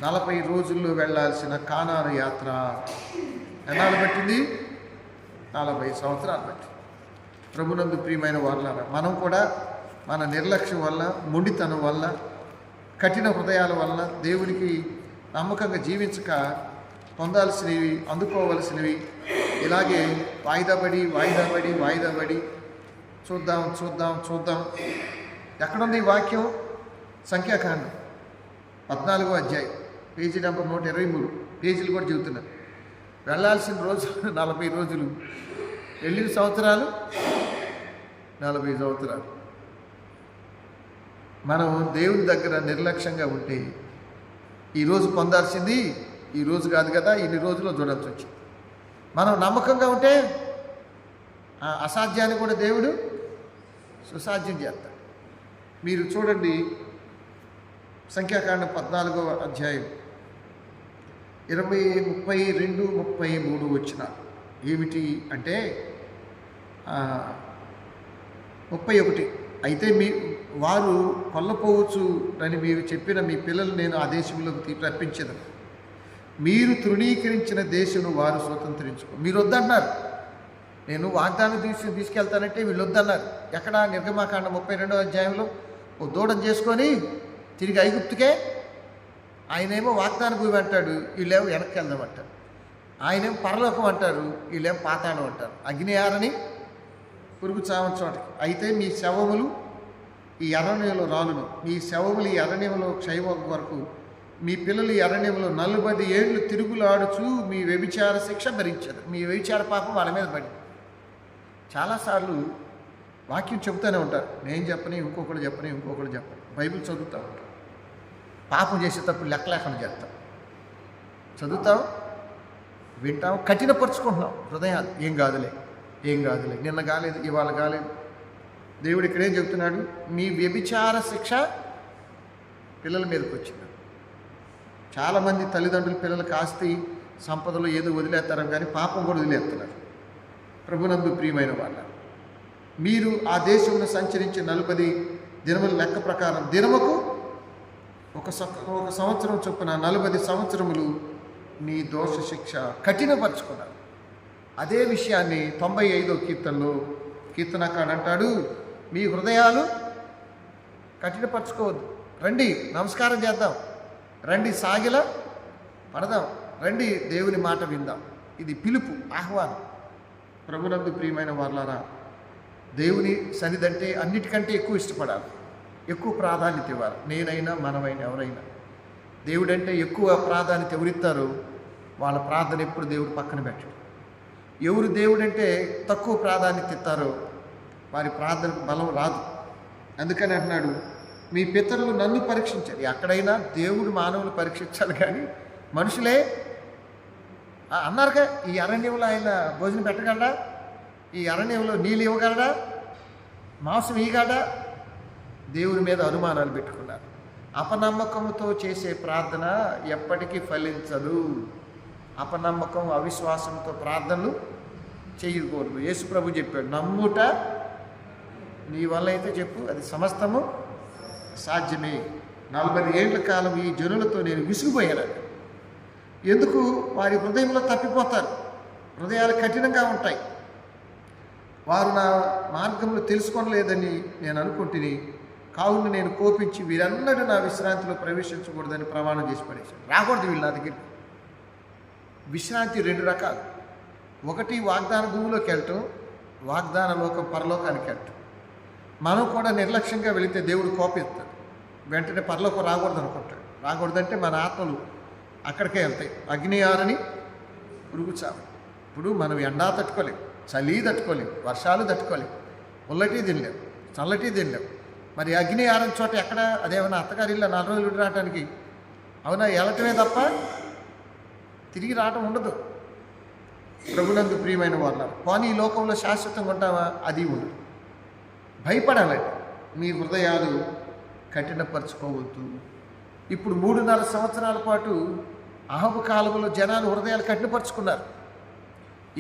40 రోజుల్లో వెళ్ళాల్సిన కానాను యాత్ర ఎన్నాళ్ళు పట్టింది? 40 సంవత్సరాలు పట్టింది. ప్రభునందు ప్రియమైన వారులారా, మనం కూడా మన నిర్లక్ష్యం వల్ల, మొండితనం వల్ల, కఠిన హృదయాల వల్ల దేవునికి నమ్మకంగా జీవించక పొందాల్సినవి, అందుకోవలసినవి ఇలాగే వాయిదా పడి చూద్దాం. ఎక్కడుంది ఈ వాక్యం? సంఖ్యాకాండం 14వ అధ్యాయం, పేజీ నెంబర్ 123. పేజీలు కూడా చెబుతున్నారు. వెళ్ళాల్సిన రోజు 40 రోజులు, వెళ్ళిన సంవత్సరాలు 40 సంవత్సరాలు. మనం దేవుని దగ్గర నిర్లక్ష్యంగా ఉంటే ఈరోజు పొందాల్సింది ఈరోజు కాదు కదా, ఇన్ని రోజుల్లో చూడాల్సి వచ్చింది. మనం నమ్మకంగా ఉంటే అసాధ్యాన్ని కూడా దేవుడు సుసాధ్యం చేస్తాడు. మీరు చూడండి, సంఖ్యాకాండం 14వ అధ్యాయం 20, 32, 33 వచ్చిన ఏమిటి అంటే 31. అయితే వారు కొల్లపోవచ్చు అని మీరు చెప్పిన మీ పిల్లలు నేను ఆ దేశంలోకి రప్పించదు. మీరు తృణీకరించిన దేశం వారు స్వతంత్రించుకో. మీరు వద్దన్నారు, నేను వాగ్దానం తీసుకెళ్తానంటే వీళ్ళు వద్దన్నారు. ఎక్కడ? నిర్గమాకాండం 32వ అధ్యాయంలో ఓ దూడం చేసుకొని తిరిగి ఐగుప్తుకే. ఆయనేమో వాగ్దాన భూమి అంటాడు, వీళ్ళేమో వెనక్కి వెళ్దామంటారు. ఆయనేమో పరలోకం అంటారు, వీళ్ళేమో పాతాళం అంటారు. అగ్ని ఆరని పురుగు చావని చోటకి. అయితే మీ శవములు ఈ అరణ్యంలో రాలును, మీ శవములు ఈ అరణ్యంలో క్షయమొక వరకు, మీ పిల్లలు ఈ అరణ్యంలో 40 ఏళ్ళు తిరుగులాడుచు మీ వ్యభిచార శిక్ష భరించారు. మీ వ్యభిచార పాపం వాళ్ళ మీద పడి. చాలాసార్లు వాక్యం చెబుతూనే ఉంటారు, నేను చెప్పని ఇంకొకరు చెప్పని. బైబిల్ చదువుతూ ఉంటాం, పాపం చేసేటప్పుడు లెక్క లేకుండా చేస్తాం. చదువుతాం, వింటాం, కఠినపరుచుకుంటున్నాం హృదయాలు. ఏం కాదులే, నిన్న కాలేదు, ఇవాళ కాలేదు. దేవుడు ఇక్కడేం చెబుతున్నాడు? మీ వ్యభిచార శిక్ష పిల్లల మీదకి వచ్చింది. చాలామంది తల్లిదండ్రులు పిల్లలకు ఆస్తి సంపదలు ఏదో వదిలేస్తారు, కానీ పాపం కూడా వదిలేస్తున్నారు. ప్రభునందు ప్రియమైన వాళ్ళ, మీరు ఆ దేశంలో సంచరించి 40 దినముల లెక్క ప్రకారం దినముకు ఒక సంవత్సరం చొప్పున 40 సంవత్సరములు నీ దోష శిక్ష కఠినపరుచుకున్నారు. అదే విషయాన్ని 95వ కీర్తనలో కీర్తనకాడు అంటాడు, మీ హృదయాలు కఠినపరచుకోవద్దు. రండి నమస్కారం చేద్దాం, రండి సాగిల పడదాం, రండి దేవుని మాట విందాం. ఇది పిలుపు, ఆహ్వానం. ప్రభునందు ప్రియమైన వారులారా, దేవుని సన్నిధంటే అన్నిటికంటే ఎక్కువ ఇష్టపడాలి, ఎక్కువ ప్రాధాన్యత ఇవ్వాలి. నేనైనా మనమైనా ఎవరైనా దేవుడంటే ఎక్కువ ప్రాధాన్యత ఎవరిస్తారో వాళ్ళ ప్రార్థన ఎప్పుడు దేవుడు పక్కన పెట్టాడు. ఎవరు దేవుడంటే తక్కువ ప్రాధాన్యత ఇస్తారో వారి ప్రార్థనకు బలం రాదు. అందుకని అంటున్నాడు, మీ పితరులు నన్ను పరీక్షించారు. ఎక్కడైనా దేవుడు మానవులు పరీక్షించాలి, కానీ మనుషులే అన్నారుగా, ఈ అరణ్యంలో ఆయన భోజనం పెట్టగలడా, ఈ అరణ్యంలో నీళ్ళు ఇవ్వగలడా, మాంసం ఇవ్వగలడా? దేవుని మీద అనుమానాలు పెట్టుకున్నారు. అపనమ్మకంతో చేసే ప్రార్థన ఎప్పటికీ ఫలించదు. అపనమ్మకం, అవిశ్వాసంతో ప్రార్థనలు చేయకూడదు. యేసు ప్రభు చెప్పాడు, నమ్ముట నీ వల్ల అయితే చెప్పు, అది సమస్తము సాధ్యమే. 40 ఏళ్ల కాలం ఈ జనులతో నేను విసిగిపోయాను. ఎందుకు? వారి హృదయంలో తప్పిపోతారు, హృదయాలు కఠినంగా ఉంటాయి. వారు నా మార్గంలో తెలుసుకోలేదని నేను అనుకుంటుని, కావున నేను కోపించి వీరన్నడూ నా విశ్రాంతిలో ప్రవేశించకూడదని ప్రమాణం చేసి పడేశాను. రాకూడదు వీళ్ళు నా దగ్గర. విశ్రాంతి 2 రకాలు. ఒకటి వాగ్దాన భూమిలోకి వెళ్ళటం, వాగ్దాన లోకం పరలోకానికి వెళ్ళటం. మనం కూడా నిర్లక్ష్యంగా వెళితే దేవుడు కోపిస్తాడు, వెంటనే పరలోకం రాకూడదు అనుకుంటాడు. రాకూడదంటే మన ఆత్మలు అక్కడికే వెళ్తాయి. అగ్ని ఆరని పురుగు చావు. ఇప్పుడు మనం ఎండా తట్టుకోలేం, చలి తట్టుకోలేం, వర్షాలు తట్టుకోలేం, పుల్లటి తినలేం, చల్లటి తినలేం. మరి అగ్ని ఆరని చోట ఎక్కడ? అదేమన్నా అత్తగారిల్లా 4 రోజులు రావడానికి? అవునా? వెళ్ళటమే తప్ప తిరిగి రావటం ఉండదు. ప్రభునందు ప్రియమైన వాళ్ళు, కానీ ఈ లోకంలో శాశ్వతంగా ఉంటావా? అది ఉండదు. భయపడాలండి. మీ హృదయాలు కఠినపరచుకోవద్దు. ఇప్పుడు 3.5 సంవత్సరాల పాటు అహబు కాలంలో జనాలు హృదయాలు కఠినపరుచుకున్నారు.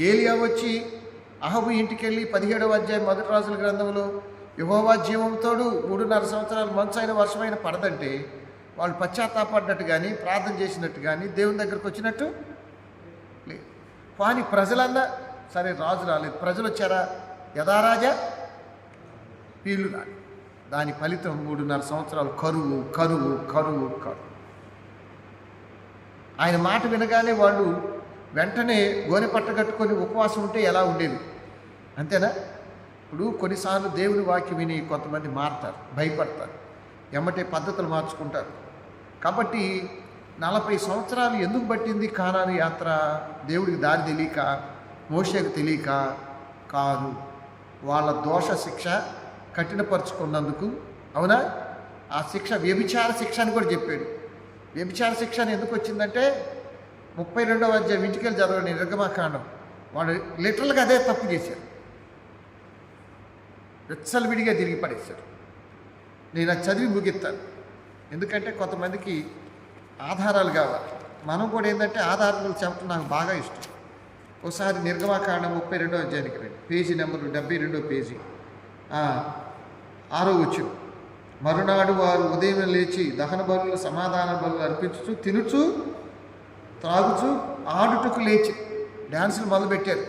ఏలియా వచ్చి అహబు ఇంటికి వెళ్ళి 17వ అధ్యాయం 1 రాజుల గ్రంథంలో యెహోవా జీవంతోడు 3.5 సంవత్సరాలు మంచైన వర్షమైన పడదంటే వాళ్ళు పశ్చాత్తాపడ్డట్టు కానీ ప్రార్థన చేసినట్టు కానీ దేవుని దగ్గరకు వచ్చినట్టు లేదు. కానీ ప్రజలన్నా సరే, రాజు రాలేదు, ప్రజలు వచ్చారా? యథారాజా వీళ్ళు రాలి. దాని ఫలితం 3.5 సంవత్సరాలు కరువు కరువు కరువు కరువు. ఆయన మాట వినగానే వాళ్ళు వెంటనే గోనె పట్ట కట్టుకొని ఉపవాసం ఉంటే ఎలా ఉండేది? అంతేనా? ఇప్పుడు కొన్నిసార్లు దేవుని వాక్యం విని కొంతమంది మారుతారు, భయపడతారు, ఎమ్మటే పద్ధతులు మార్చుకుంటారు. కాబట్టి 40 సంవత్సరాలు ఎందుకు పట్టింది కానాను యాత్ర? దేవుడికి దారి తెలియక, మోషేకు తెలియక కాదు, వాళ్ళ దోష శిక్ష కఠినపరుచుకున్నందుకు. అవునా? ఆ శిక్ష వ్యభిచార శిక్ష అని కూడా చెప్పాడు. వ్యభిచార శిక్ష ఎందుకు వచ్చిందంటే 32వ అధ్యాయం ఇంటికెళ్ళి చదవండి, నిర్గమాకాండం. వాడు లిటరల్గా అదే తప్పు చేశారు, విచ్చలవిడిగా తిరిగి పడేశారు. నేను అది చదివి ముగిస్తాను, ఎందుకంటే కొంతమందికి ఆధారాలు కావాలి. మనం కూడా ఏంటంటే ఆధారాలు చెప్పడం నాకు బాగా ఇష్టం. ఒకసారి నిర్గమాకాండం 32వ అధ్యాయానికి రండి, పేజీ నెంబరు 72వ పేజీ, 6వ వచనం. మరునాడు వారు ఉదయం లేచి దహన బలులు సమాధాన బలులు అర్పించుచు తినుచు త్రాగుచు ఆడుటకు లేచి డ్యాన్సులు మొదలుపెట్టారు.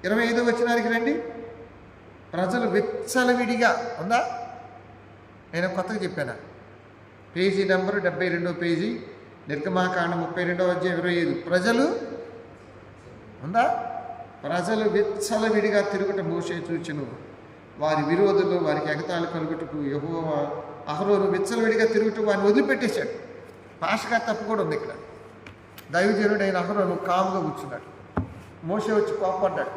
25వ వచనానికి రండి. ప్రజలు విచ్చలవిడిగా ఉందా? నేను కొత్తగా చెప్పాను. పేజీ నెంబరు 72వ పేజీ, నిర్గమాకాండం 32వ అధ్యాయం 25. ప్రజలు ఉందా? ప్రజలు విచ్చలవిడిగా తిరుగుట మోషే చూచెను. వారి విరోధులు వారికి ఎగతాళి కలుగుటకు యెహోవా అహరోను విచ్చలవిడిగా తిరుగుటూ వారిని వదిలిపెట్టేశాడు. భాషగా తప్పు కూడా ఉంది ఇక్కడ. దైవజనుడైన అహరోను కాముగా కూర్చున్నాడు. మోషే వచ్చి కోపడ్డాడు.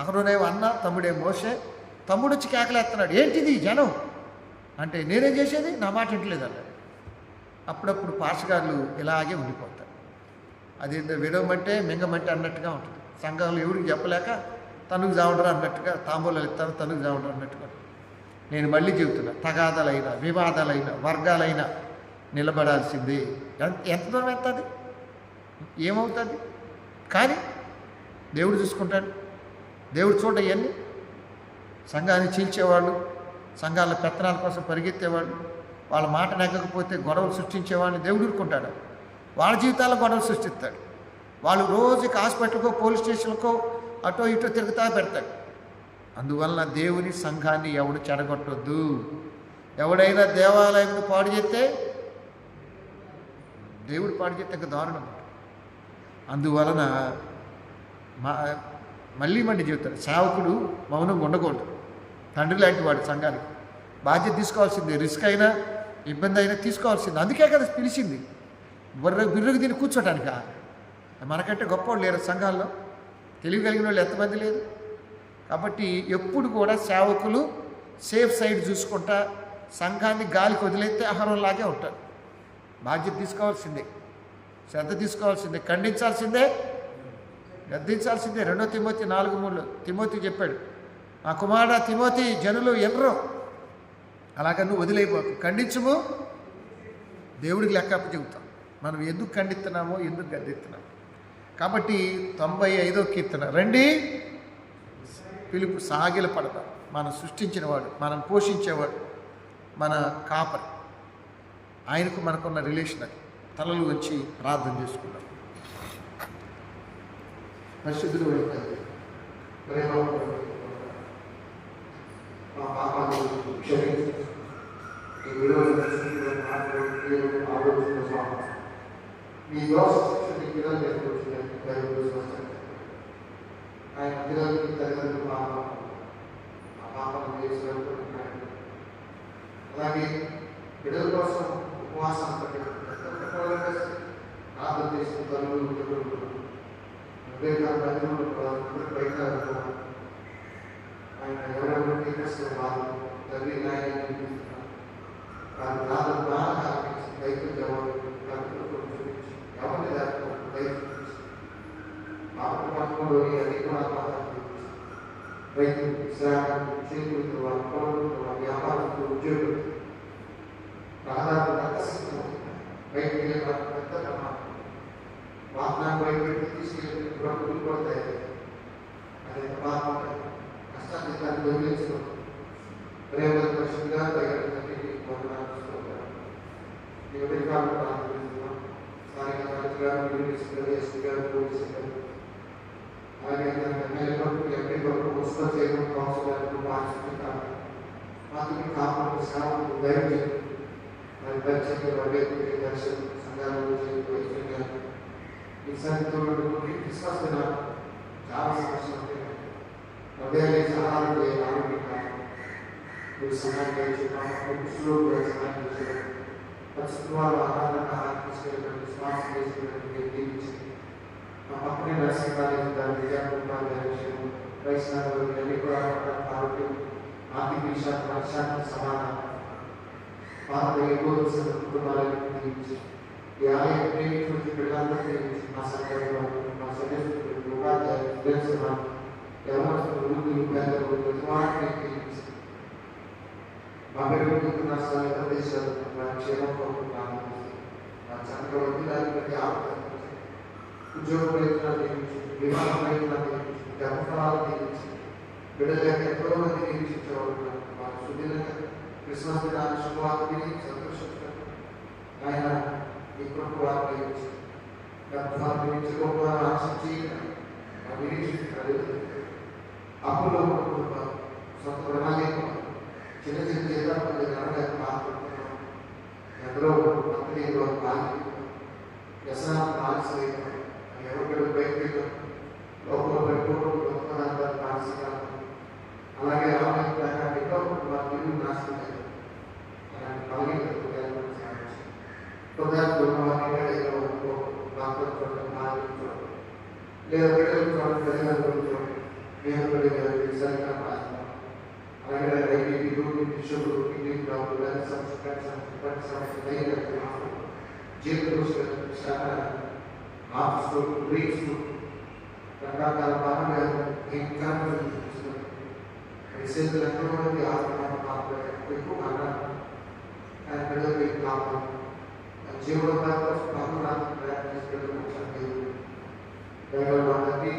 అహరోనేమో అన్న, తమ్ముడే మోషే. తమ్ముడు వచ్చి కేకలేస్తున్నాడు, ఏంటిది జనం అంటే, నేనేం చేసేది, నా మాట ఇంటలేదు అన్నాడు. అప్పుడప్పుడు పాషగాళ్ళు ఇలాగే ఉండిపోతారు. అదేంటో విడవమంటే మింగమంటే అన్నట్టుగా ఉంటుంది. సంఘంలో ఎవరికి చెప్పలేక తనుకు చావడరు అన్నట్టుగా, తాంబూలాలు ఇస్తారు తనుకు చావడరు అన్నట్టుగా. నేను మళ్ళీ చెబుతున్నా, తగాదాలైనా వివాదాలైనా వర్గాలైనా నిలబడాల్సిందే. ఎంత దూరం వెళ్తుంది, ఏమవుతుంది? కానీ దేవుడు చూసుకుంటాడు. దేవుడు చూడ ఇవన్నీ. సంఘాన్ని చీల్చేవాళ్ళు, సంఘాల పెత్తనాల కోసం పరిగెత్తేవాళ్ళు, వాళ్ళ మాట నెగ్గకపోతే గొడవలు సృష్టించేవాడిని దేవుడు ఊరుకుంటాడు. వాళ్ళ జీవితాల్లో గొడవలు సృష్టిస్తాడు. వాళ్ళు రోజుకి హాస్పిటల్కో పోలీస్ స్టేషన్కో అటో ఇటో తిరుగుతా పెడతాడు. అందువలన దేవుని సంఘాన్ని ఎవడు చెడగొట్టొద్దు. ఎవడైనా దేవాలయం పాడు చేస్తే, దేవుడు పాడు చేస్తే ఇంకా దారుణం. అందువలన మళ్ళీ చెబుతాడు, సేవకుడు మౌనంగా ఉండకూడదు. తండ్రి లాంటి వాడు సంఘానికి బాధ్యత తీసుకోవాల్సిందే. రిస్క్ అయినా ఇబ్బంది అయినా తీసుకోవాల్సింది. అందుకే కదా పిలిచింది, బిర్రుకు దీన్ని కూర్చోటానిక. మనకంటే గొప్పవాళ్ళు లేరు సంఘాల్లో, తెలివి కలిగిన వాళ్ళు ఎంతమంది లేదు. కాబట్టి ఎప్పుడు కూడా సేవకులు సేఫ్ సైడ్ చూసుకుంటా సంఘాన్ని గాలికి వదిలేస్తే ఆహారంలాగే ఉంటారు. బాధ్యత తీసుకోవాల్సిందే, శ్రద్ధ తీసుకోవాల్సిందే, ఖండించాల్సిందే, గద్దించాల్సిందే. 2 తిమోతి 4:3 తిమోతి చెప్పాడు, ఆ కుమారుడా తిమోతి, జనులు ఎనరు, అలాగ నువ్వు వదిలేయబోకు, ఖండించుము, దేవుడికి లెక్క చెబుతాం. మనం ఎందుకు ఖండిస్తున్నామో, ఎందుకు గద్దిస్తున్నామో. కాబట్టి 95వ కీర్తన, రండి పిలుపు సాగిల పడతాం. మనం సృష్టించినవాడు, మనం పోషించేవాడు, మన కాపరి, ఆయనకు మనకున్న రిలేషన్ అది. తలలు వచ్చి ప్రార్థన చేసుకున్నాం. పరిశుద్ధుడు మా పాపాన్ని క్షమించు. ఈ విలువలు ఆలోచన మీ దోష శిక్షణ పిల్లలు నేర్చుకొచ్చిందని ఆయన పిల్లలకి తల్లిదండ్రులు పాపం చేసినట్టు. అలాగే బిడ్డల కోసం ఉపవాసం ప్రార్థన చేసిన తల్లులు బయట ఆయన ఎవరెవరు టీచర్స్ వాళ్ళు తల్లి నాయన వారి ప్రార్థన బాగా రైతు జవాబు ఎవరిని రైతు పాపంలోని అనేక రైతు విశ్రామం చేతులతో వారి పౌరులతో వారి వ్యాపారంతో ఉద్యోగులు దాదాపు రక్తసిద్ధం బయటకు వెళ్ళే పెద్ద ప్రమాదం. వాహనాన్ని బయటపెట్టి తీసుకెళ్ళి కూలిపోతాయి. అదే ప్రమాదం కష్టాన్ని దాన్ని వదిలించుకోండి. ప్రేమ పరిశుద్ధిగా తగినటువంటి ఎవరికాలను ప్రారంభిస్తున్నాం. స్థానిక కలెక్టర్ గారు, ఎస్పీ గారు, పోలీసు గారు, అలాగే ఎమ్మెల్యే కొరకు, ఎంపీ కొరకు, మున్సిపల్ చైర్మన్, కౌన్సిల్ గారు, పారిశుద్ధ్య మాతృ కాపాడు సేవకు ధైర్యం చేయండి. మరి పరిచయం అభ్యర్థి దర్శనం సంఘాలు ఈ సంఖ్యలో క్రిస్మస్ దిన చాలా సమస్యలు ఉంటాయి. హృదయాన్ని సహాయం చేయాలి. ఆరోగ్యం సహాయం చేయించుకున్నాం. సహాయం చేయాలి. పరిశుభ్రాలు ఆహారం తీసుకెళ్ళి శ్వాస చేసుకున్నట్టు జీవించి మా పక్కనే నర్సింగ్ కాలేజ్ దాని విద్యార్థులు విషయం వైష్ణవులు ఇవన్నీ కూడా ఆరోగ్యం, ఆర్థిక విషయాలు, మనశ్శాంతి, సమాధానం, పాత ఎక్కువ కుటుంబాలను జీవించి ఈ ఆలయం ప్రేమించి పిల్లలందరూ జీవించి మా సంఘంలో మా సదస్సులు ఉపాధ్యాయులు తెలుసుకున్నాం. ఎవరు వృద్ధులు, పేదలు, ప్రతివాడిని జీవించి మా పెరుగుతున్న నష్టాలు దేశాలు క్షేమం కోరుకుంటున్నాను. మా చంద్రవతి ప్రతి ఆపద ఉద్యోగ ప్రయత్నాలు జీవించి, వివాహ ప్రయత్నాలు జీవించి, గర్భఫలాలు జీవించి, బిడ్డలకు ఎంతో మంది నిరీక్షించేవాళ్ళు వారు సుదీర్ఘంగా క్రిస్మస్ దినాన్ని శుభవార్తని సంతోషిస్తారు. ఆయన ఈ కొరకు వారు జీవించి గర్భఫలాలు జీవించి గొప్ప ఆశించి నిరీక్షిస్తారు. అప్పులో కొనుక్కుంటారు. సొంత ప్రణాళిక చిన్న చిన్న జీతాలు నడవడానికి బాధపడుతున్నాం. ఎందరో మంత్రులు వ్యసనాలు మానసిక ఎవరు బయటకు లోపల పెట్టుకోవడం గొప్పదాంతాలు మానసిక అలాగే రామాయణ ప్రకారంలో వారి నిలువు నాశనం అయ్యారు. అలాంటి బలహీనతలు డాక్టర్ చూడడం, నాయకులు చూడడం, లేదా బిడ్డలు చూడడం, తల్లిదండ్రులు చూడడం, నేను సరిగ్గా రాస్తున్నాం. అలాగే రైతు షుగర్, కిడ్నీ ప్రాబ్లం, జీవిత ఆఫీస్లో డ్రీమ్స్ రకరకాల బాగా ఇంకా రీసెంట్గా ఎంతో మంది ఆత్మ ఎక్కువ అన్నారు. ఆయన పిల్లలకి కాపాడు జీవనోపాధి కోసం పనులు ప్రయాణం చేసుకెళ్ళి వాళ్ళకి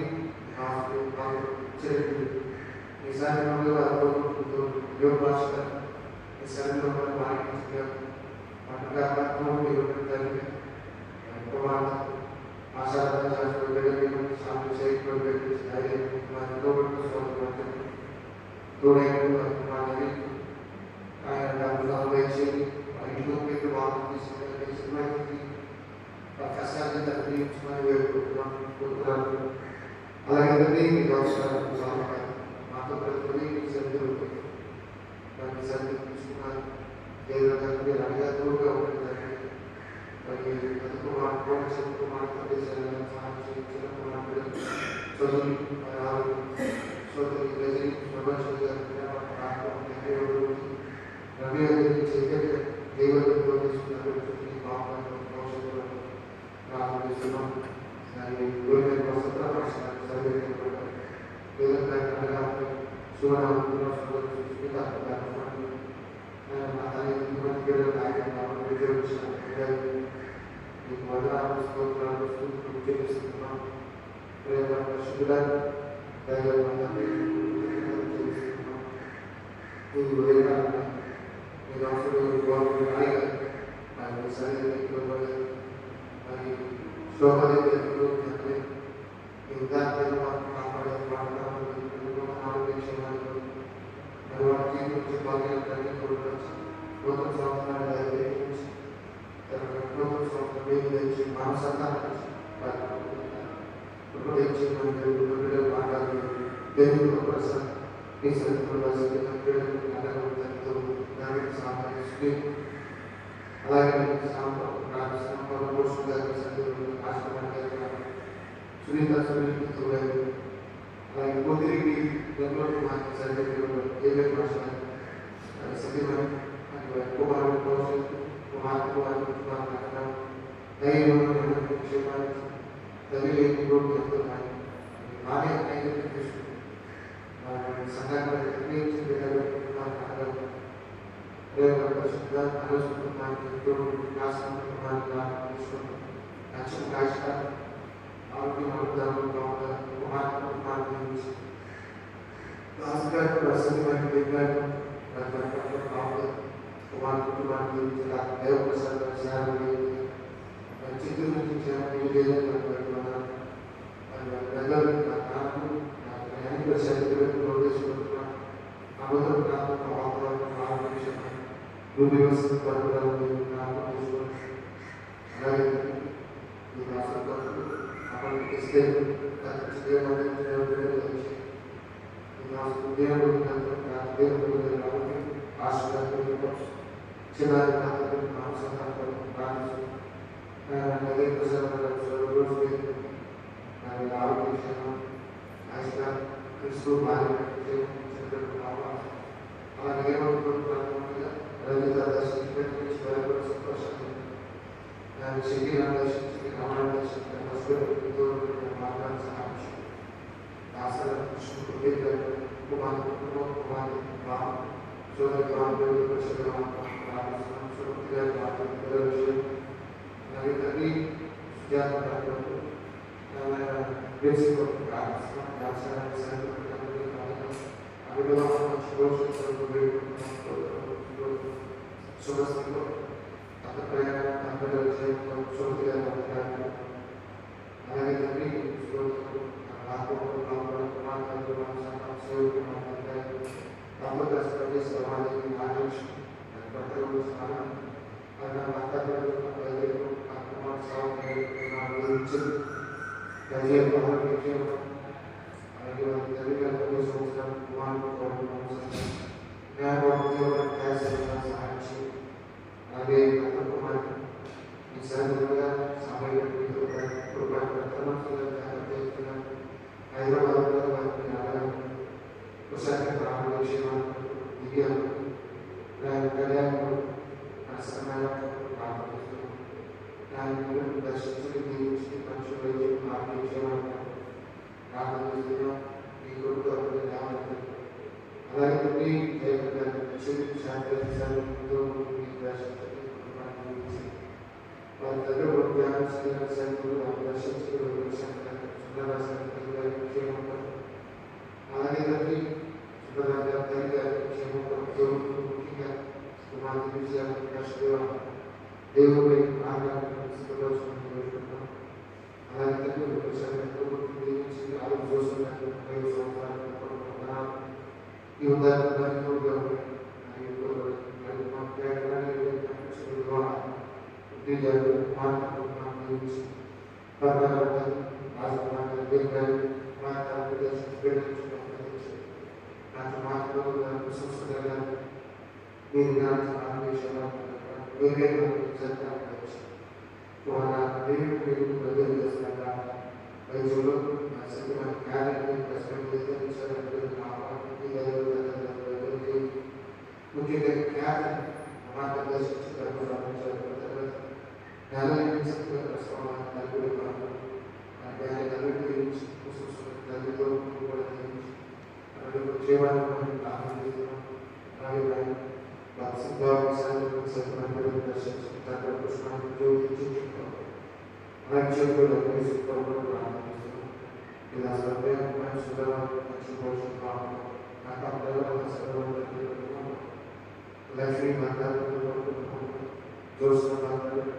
ఈసారి యోగ భాష శరీరంలో ఆశాలు ఆయన డబ్బులు ఇచ్చేది ఇంట్లో పెట్టి వాళ్ళు తీసుకుని కష్టాన్ని తగ్గించుకొని వేడుకుంటున్నాను. అలాగే మీకు అవసరాలు మాతో ప్రతి సరిగ్గా దాన్ని సరిగ్గా తీసుకున్నారు. దేవుడు తండ్రి అడిగా తోడుగా ఉంటుందండి. మరి బతుకు మాట్లాడుకోవడం చెప్పుకు మాట్లాడే సహాయం చేయించిన చదువు సోదరి గజని శోభాషి రవి చైతన్య దేవుడితో తీసుకున్నారు. ప్రారంభిస్తున్నాం. దాన్ని స్తోత్రాలు చేస్తున్నాం. ప్రేమ పరిశుద్ధులను దైవమందరినీ ఈ ఉదయకాలన మీ దాసుడు గౌరవ నాయకులు మరియు సన్నిధిలో మరి శోభదేవులు ఈ ఉదాహరణ కాపాడే వాటిని ఆలోచించడానికి మరి వారి జీవితం భాగ్యాన్ని కోరుకోవచ్చు నూతన సంవత్సరాలు నూతన సంవత్సరం మానసంతాన్ని ఉపయోగించి మనం మాట్లాడి దేవుడు ప్రసాద్ ఈ సందర్భంలో అలాగే సునీత సునీత అలాగే పోతిరెడ్డి బెంగళూరు మాకు సరిగ్గా ఏవే భాష సత్యమని కుమారుడు కుమార్ దైవం క్షేమాన్ని తల్లి ఎంతున్నాయి బాగా సంఘాన్ని ఇలా సర్వే శుభ్రపరచుకోవచ్చు లక్ష్మీ మాతాకు జోస్న మాతాకు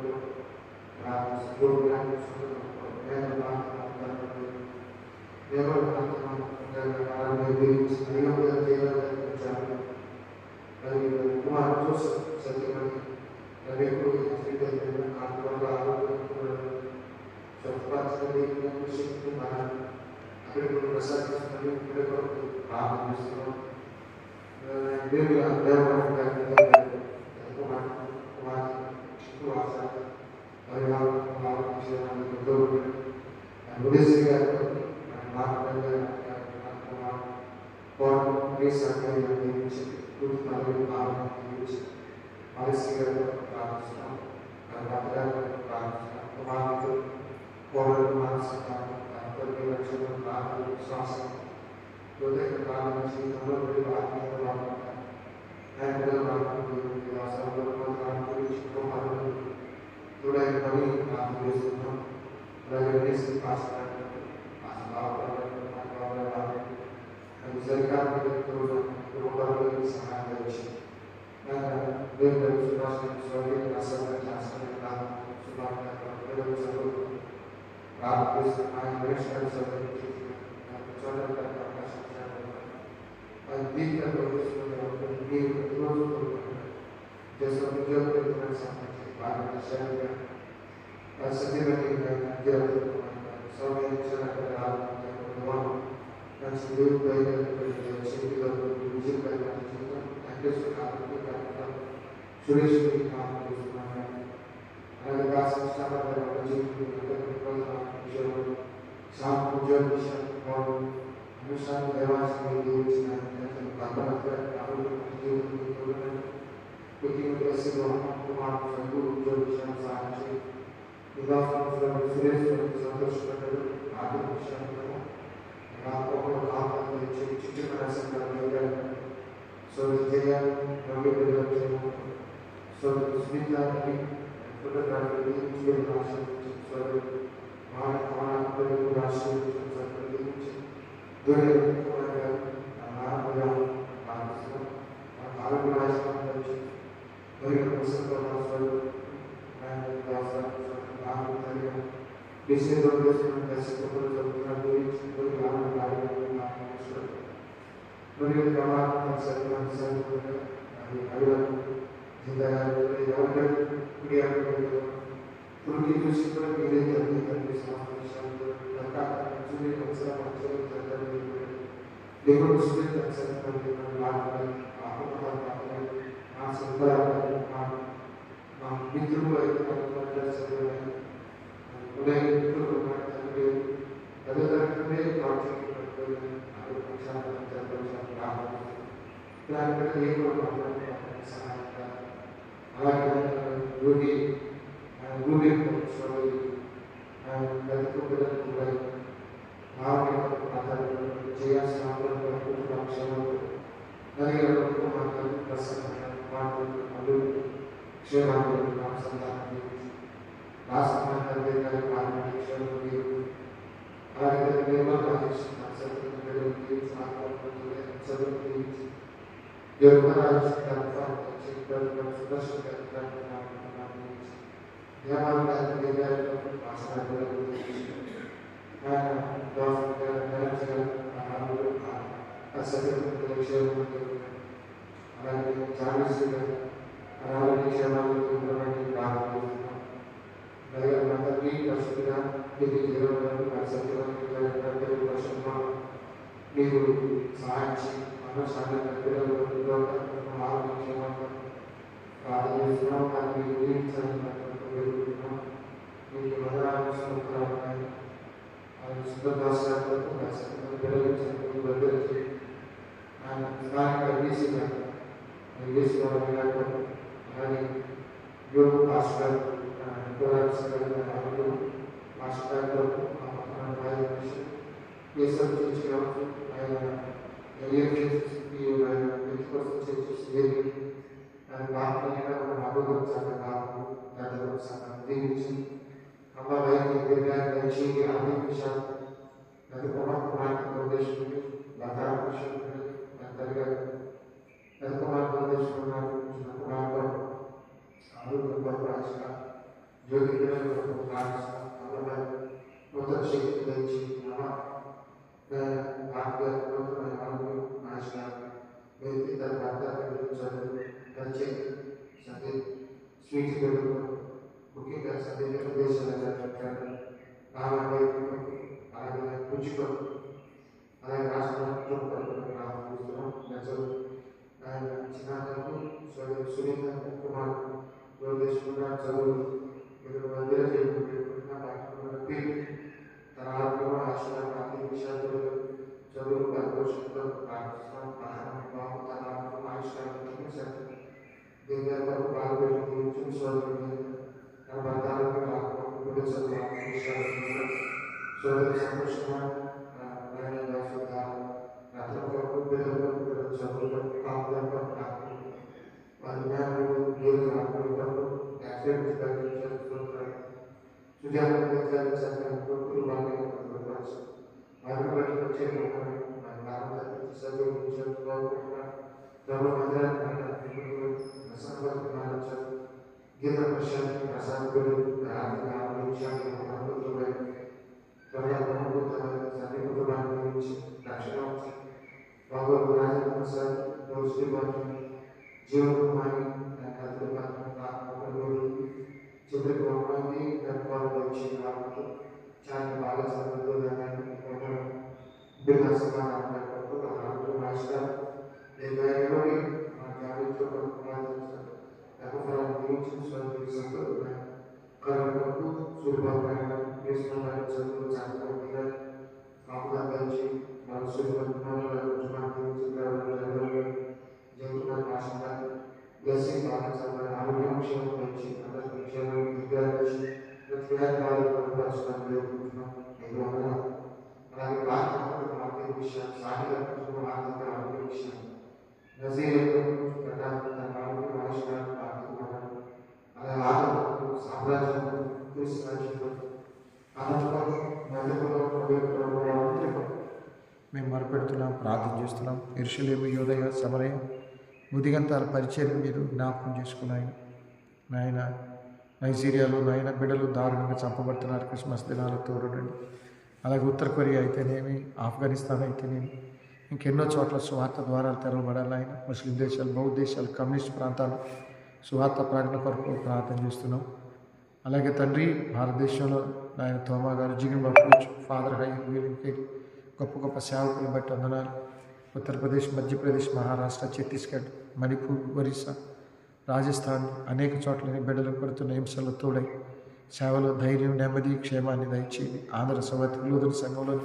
అది కుమార్ ప్రదేశంలో లతా కృష్ణ అంతర్గా అది కుమార్ ప్రదేశంలో చిన్న కుమార్ ఆరోగ్య ప్రాచీన జ్యోతి ప్రాచీన నూతన శక్తి ధరించి ఆరోగ్య నాశన ఇతర భర్త చదువు సదే స్వీట్ ముఖ్యంగా సదే ప్రదేశాలు అలాగే పుచ్చుకో అలాగే రాష్ట్రంలో చిన్నకు సునీత కుమార్ ప్రదేశంలో చదువు మందిర తన ఆరోగ్యంలో ఆశీర్వాద విషయాలు చదువు పరిపోషణతో ప్రార్థిస్తాం తన ఆవిష్కరణ సత్యం దీని వరకు బాగా చూసుకోవాలి తన భర్తలకు సోదరి సంతోషంగా చదువు వారి గీత ప్రశాంతి ప్రసాద్ సన్నిహితుల గురించి దక్షిణ బాబు రాజప్రసాద్ దోషి జీవన్ కుమారి చివరికి అమ్మాయి గర్భాలు వచ్చి కాబట్టి చాలా బాగా చదువుతుందని మాస్టర్ మా గ్రామంతో కరకు సూర్యబాబు వేసుకున్న చదువు చాలా ఆపుదాచి మనసు జంతువుల భాషగా బ్లెస్సింగ్ బాగా ఆరోగ్యం విషయం గురించి అందరి విషయాలు విద్యార్థి అలాగే ఆర్థిక విషయం సాహిత్య ఆర్థిక ఆరోగ్య విషయం నజీర్ అలాగే ఆటలు సామ్రాజ్యం మేము మొరపెడుతున్నాం, ప్రార్థన చేస్తున్నాం. యెరూషలేము, యూదయ, సమరయ, ముదిగంతాల పరిచయం మీరు జ్ఞాపకం చేసుకున్నాయి నాయన. నైజీరియాలో నాయన బిడ్డలు దారుణంగా చంపబడుతున్నారు. క్రిస్మస్ దినాలు తోడునండి. అలాగే ఉత్తర కొరియా అయితేనేమి, ఆఫ్ఘనిస్తాన్ అయితేనేమి, ఇంకెన్నో చోట్ల సువార్త ద్వారాలు తెరవబడాలి ఆయన. ముస్లిం దేశాలు, బౌద్ధ దేశాలు, కమ్యూనిస్ట్ ప్రాంతాలు సువార్త ప్రకటన కొరకు ప్రార్థన చేస్తున్నాం. అలాగే తండ్రి భారతదేశంలో ఆయన తోమా గారు, జిగిన్ బాబు, ఫాదర్ హై వీళ్ళకి గొప్ప గొప్ప సేవకులు బట్టి వందనాలు. ఉత్తరప్రదేశ్, మధ్యప్రదేశ్, మహారాష్ట్ర, ఛత్తీస్గఢ్, మణిపూర్, ఒరిస్సా, రాజస్థాన్ అనేక చోట్లని బిడ్డలు పడుతున్న హింసల్లో తోడై సేవలో ధైర్యం, నెమ్మది, క్షేమాన్ని దయచేది. ఆంధ్ర సవతులు సంఘంలో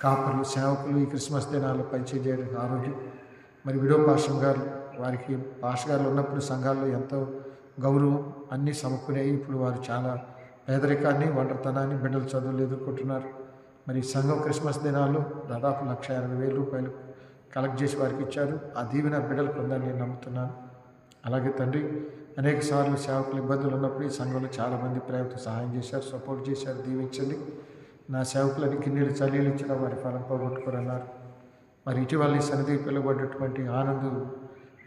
కాపర్లు, సేవకులు ఈ క్రిస్మస్ దినాల్లో పనిచేయడానికి ఆరోగ్యం. మరి విడో పాషం గారు, వారికి పాష గారు ఉన్నప్పుడు సంఘాల్లో ఎంతో గౌరవం అన్నీ సమకూరాయి. ఇప్పుడు వారు చాలా పేదరికాన్ని, ఒంటరితనాన్ని, బిడ్డల చదువులు ఎదుర్కొంటున్నారు. మరి సంఘం క్రిస్మస్ దినాల్లో దాదాపు 1,80,000 రూపాయలు కలెక్ట్ చేసి వారికి ఇచ్చారు. ఆ దీవెన బిడ్డలు పొందని నేను నమ్ముతున్నాను. అలాగే తండ్రి అనేక సార్లు సేవకులు ఇబ్బందులు ఉన్నప్పుడు ఈ సంఘంలో చాలామంది ప్రేమతో సహాయం చేశారు, సపోర్ట్ చేశారు. దీవించండి. నా సేవకులని కిన్నీళ్ళు చల్లీలు ఇచ్చిన వారి ఫలం పోగొట్టుకోరన్నారు. మరి ఇటీవల ఈ సన్నిధికి పిలువబడినటువంటి ఆనంద్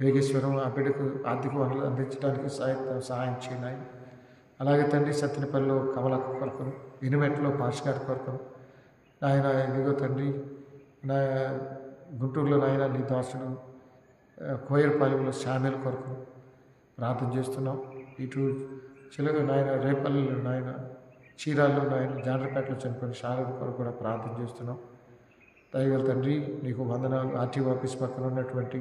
యోగేశ్వరం ఆ బిడ్డకు ఆర్థిక వనరులు అందించడానికి సహాయం చేయాలి. అలాగే తండ్రి సత్యనపల్లిలో కమలక్క కొరకును, ఇనుమెట్లో పాష్ గారి కొరకును నాయన, ఇదిగో తండ్రి నా గుంటూరులో నాయన నీ దాసుడు కోయరపాలెంలో శామ్యుల కొరకు ప్రార్థన చేస్తున్నాం. ఇటు చిలుగు నాయన రేపల్లిలో నాయన, చీరాల్లో నాయన, జాండ్రపేటలో చనిపోయిన శారద కొరకు కూడా ప్రార్థన చేస్తున్నాం. దయగల తండ్రి నీకు వందనాలు. ఆర్టీఓ ఆఫీస్ పక్కన ఉన్నటువంటి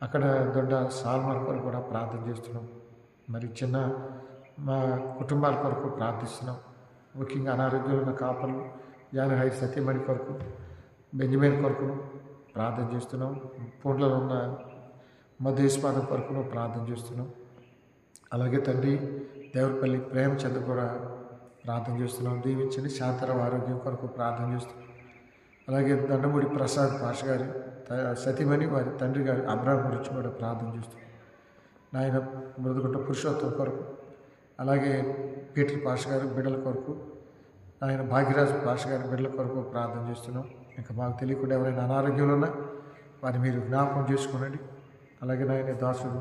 అక్కడ దొడ్డ సాల్మాన్ కొరకు కూడా ప్రార్థన చేస్తున్నాం. మరి చిన్న మా కుటుంబాల కొరకు ప్రార్థిస్తున్నాం. ముఖ్యంగా అనారోగ్యంలో ఉన్న కాపర్లు, జానహై సత్యమణి కొరకు, బెంజమిన్ కొరకును ప్రార్థన చేస్తున్నాం. పూండ్లలో ఉన్న మధేశ్వాదం కొరకును ప్రార్థన చేస్తున్నాం. అలాగే తండ్రి దేవరపల్లి ప్రేమచంద్ర కూడా ప్రార్థన చేస్తున్నాం. దీవించండి. శాంతరావు ఆరోగ్యం కొరకు ప్రార్థన చేస్తున్నాం. అలాగే దండమూడి ప్రసాద్ పాష గారి సతీమణి వారి తండ్రి గారి అబ్రాహం గురించి కూడా ప్రార్థన చేస్తున్నాం. నాయన మృదుగుంట పురుషోత్తం కొరకు, అలాగే పీటర్ పాష గారు బిడ్డల కొరకు, ఆయన భాగ్యరాజు భాష గారి బిడ్డల కొరకు ప్రార్థన చేస్తున్నాం. ఇంకా మాకు తెలియకుండా ఎవరైనా అనారోగ్యంలో ఉన్నా వారిని మీరు జ్ఞాపకం చేసుకోనండి. అలాగే నాయన దాసుడు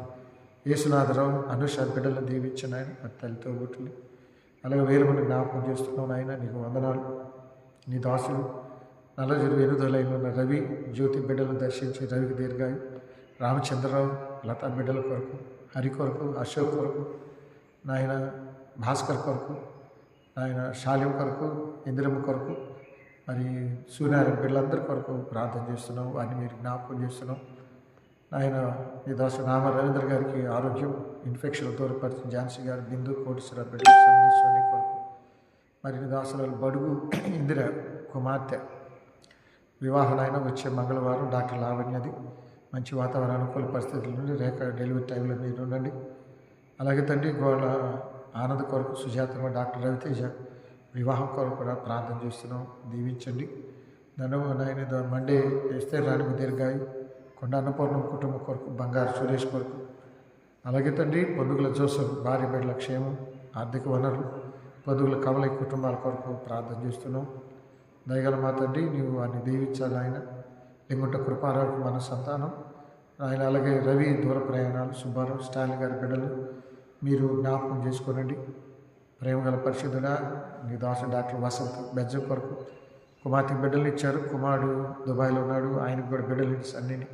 యేసునాథరావు అనుష బిడ్డలను దీవించిన ఆయన మరి తల్లితో బుట్టుని అలాగే వేరే మంది జ్ఞాపకం చేస్తున్నాం. నాయన నీకు వందనాలు. నీ దాసుడు నల్లజరు ఎనుదలైన ఉన్న రవి జ్యోతి బిడ్డలను దర్శించి రవికి దీర్ఘాయు, రామచంద్రరావు లతా బిడ్డల కొరకు, హరి కొరకు, అశోక్ కొరకు, నాయన భాస్కర్ కొరకు, నాయన శాల్యం కొరకు, ఇందిరమ్మ కొరకు, మరి సూర్యనారాయణ బిడ్డలందరి కొరకు ప్రార్థన చేస్తున్నాం. వారిని మీరు జ్ఞాపకం చేస్తున్నాం. ఆయన ఈ దోశ నామ రవీంద్ర గారికి ఆరోగ్యం, ఇన్ఫెక్షన్ దూరపరిచిన ఝాన్సీ గారు, బిందు కోటేశ్వర బిడ్డ సోని కొరకు, మరి నీ దాసులు బడుగు ఇందిర కుమార్తె వివాహనైనా వచ్చే మంగళవారం డాక్టర్ లావణ్యది మంచి వాతావరణ అనుకూల పరిస్థితుల నుండి రేఖ డెలివరీ టైంలో మీరు ఉండండి. అలాగే తండ్రి గోళ ఆనంద్ కొరకు సుజాత డాక్టర్ రవితేజ వివాహం కొరకు కూడా ప్రార్థన చేస్తున్నాం. దీవించండి. నన్ను నాయన మండే వేస్తే రాణి దీర్ఘాయు, కొండ అన్నపూర్ణం కుటుంబం కొరకు, బంగారు సురేష్ కొరకు, అలాగే తండ్రి పొందుగుల జోసఫ్ భార్య బిడ్డల క్షేమం, ఆర్థిక వనరులు, పొందుగుల కమల కుటుంబాల కొరకు ప్రార్థన చేస్తున్నాం. దయగల మా తండ్రి నీవు వారిని దీవించాలి. ఆయన లింగుంట కృపారావుకి మన సంతానం ఆయన, అలాగే రవి దూర ప్రయాణాలు, సుబ్బారావు స్టాలిన్ గారి బిడ్డలు మీరు జ్ఞాపకం చేసుకోనండి. ప్రేమగల పరిశుద్ధుడా నీ దాసు డాక్టర్ వసంత్ బెజ్జం కొరకు కుమార్తె బిడ్డలు ఇచ్చారు. కుమారుడు దుబాయ్లో ఉన్నాడు, ఆయనకు కూడా బిడ్డలు అన్నిని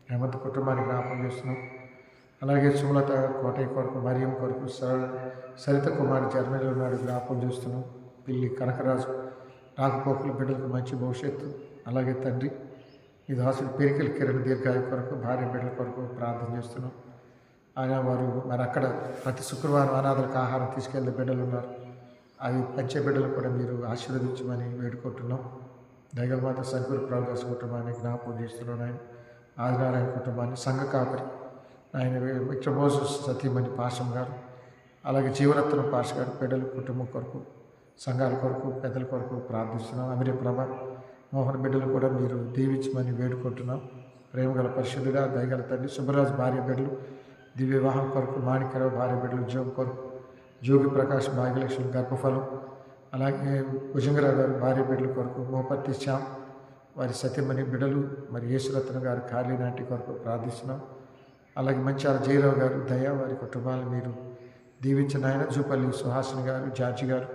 హేమంత్ కుటుంబానికి జ్ఞాపకం చేస్తున్నాం. అలాగే సుమలత కోటయ్య కొరకు, మరియం కొరకు, సరిత కుమారుడు జర్మనీలో ఉన్నాడు, జ్ఞాపకం చేస్తున్నాం. పిల్లి కనకరాజు రాకపోకలు బిడ్డలకు మంచి భవిష్యత్తు. అలాగే తండ్రి ఈ దాసుడు పెరికల కిరణ్ దీర్ఘాయు కొరకు, భార్య బిడ్డల కొరకు ప్రార్థన చేస్తున్నాం. ఆయన వారు మరి అక్కడ ప్రతి శుక్రవారం అనాథలకు ఆహారం తీసుకెళ్ళే బిడ్డలు ఉన్నారు. అవి పంచే బిడ్డలు కూడా మీరు ఆశీర్వదించమని వేడుకుంటున్నాం. దైగమాత సంకూర్ ప్రవదాస్ కుటుంబాన్ని జ్ఞాపకం చేస్తున్నాం. ఆయన ఆదినారాయణ కుటుంబాన్ని, సంఘ కాపరి ఆయన విక్రమోజు సతీమణి పాషం గారు, అలాగే జీవరత్నం పాష గారు బిడ్డల కుటుంబం కొరకు, సంఘాల కొరకు, పెద్దల కొరకు ప్రార్థిస్తున్నాం. అమిరి ప్రభ మోహన్ బిడ్డలు కూడా మీరు దీవించమని వేడుకుంటున్నాం. ప్రేమగల పరిశుద్ధుడా దయగల తండ్రి సుబ్బరాజు భార్య బిడ్డలు దివ్య వివాహం కొరకు, మాణిక్యరావు భార్య బిడ్డలు ఉద్యోగం కొరకు, జోగి ప్రకాష్ భాగ్యలక్ష్మి గర్భఫలం, అలాగే భుజంగరావు గారు భార్య బిడ్డల కొరకు, మోపర్తి శ్యామ్ వారి సత్యమణి బిడ్డలు, మరి యేసురత్న గారు ఖాళీ నాటి కొరకు ప్రార్థిస్తున్నాం. అలాగే మంచాల జయరావు గారు దయ వారి కుటుంబాలను మీరు దీవించిన ఆయన, జూపల్లి సుహాసిని గారు, జార్జి గారు,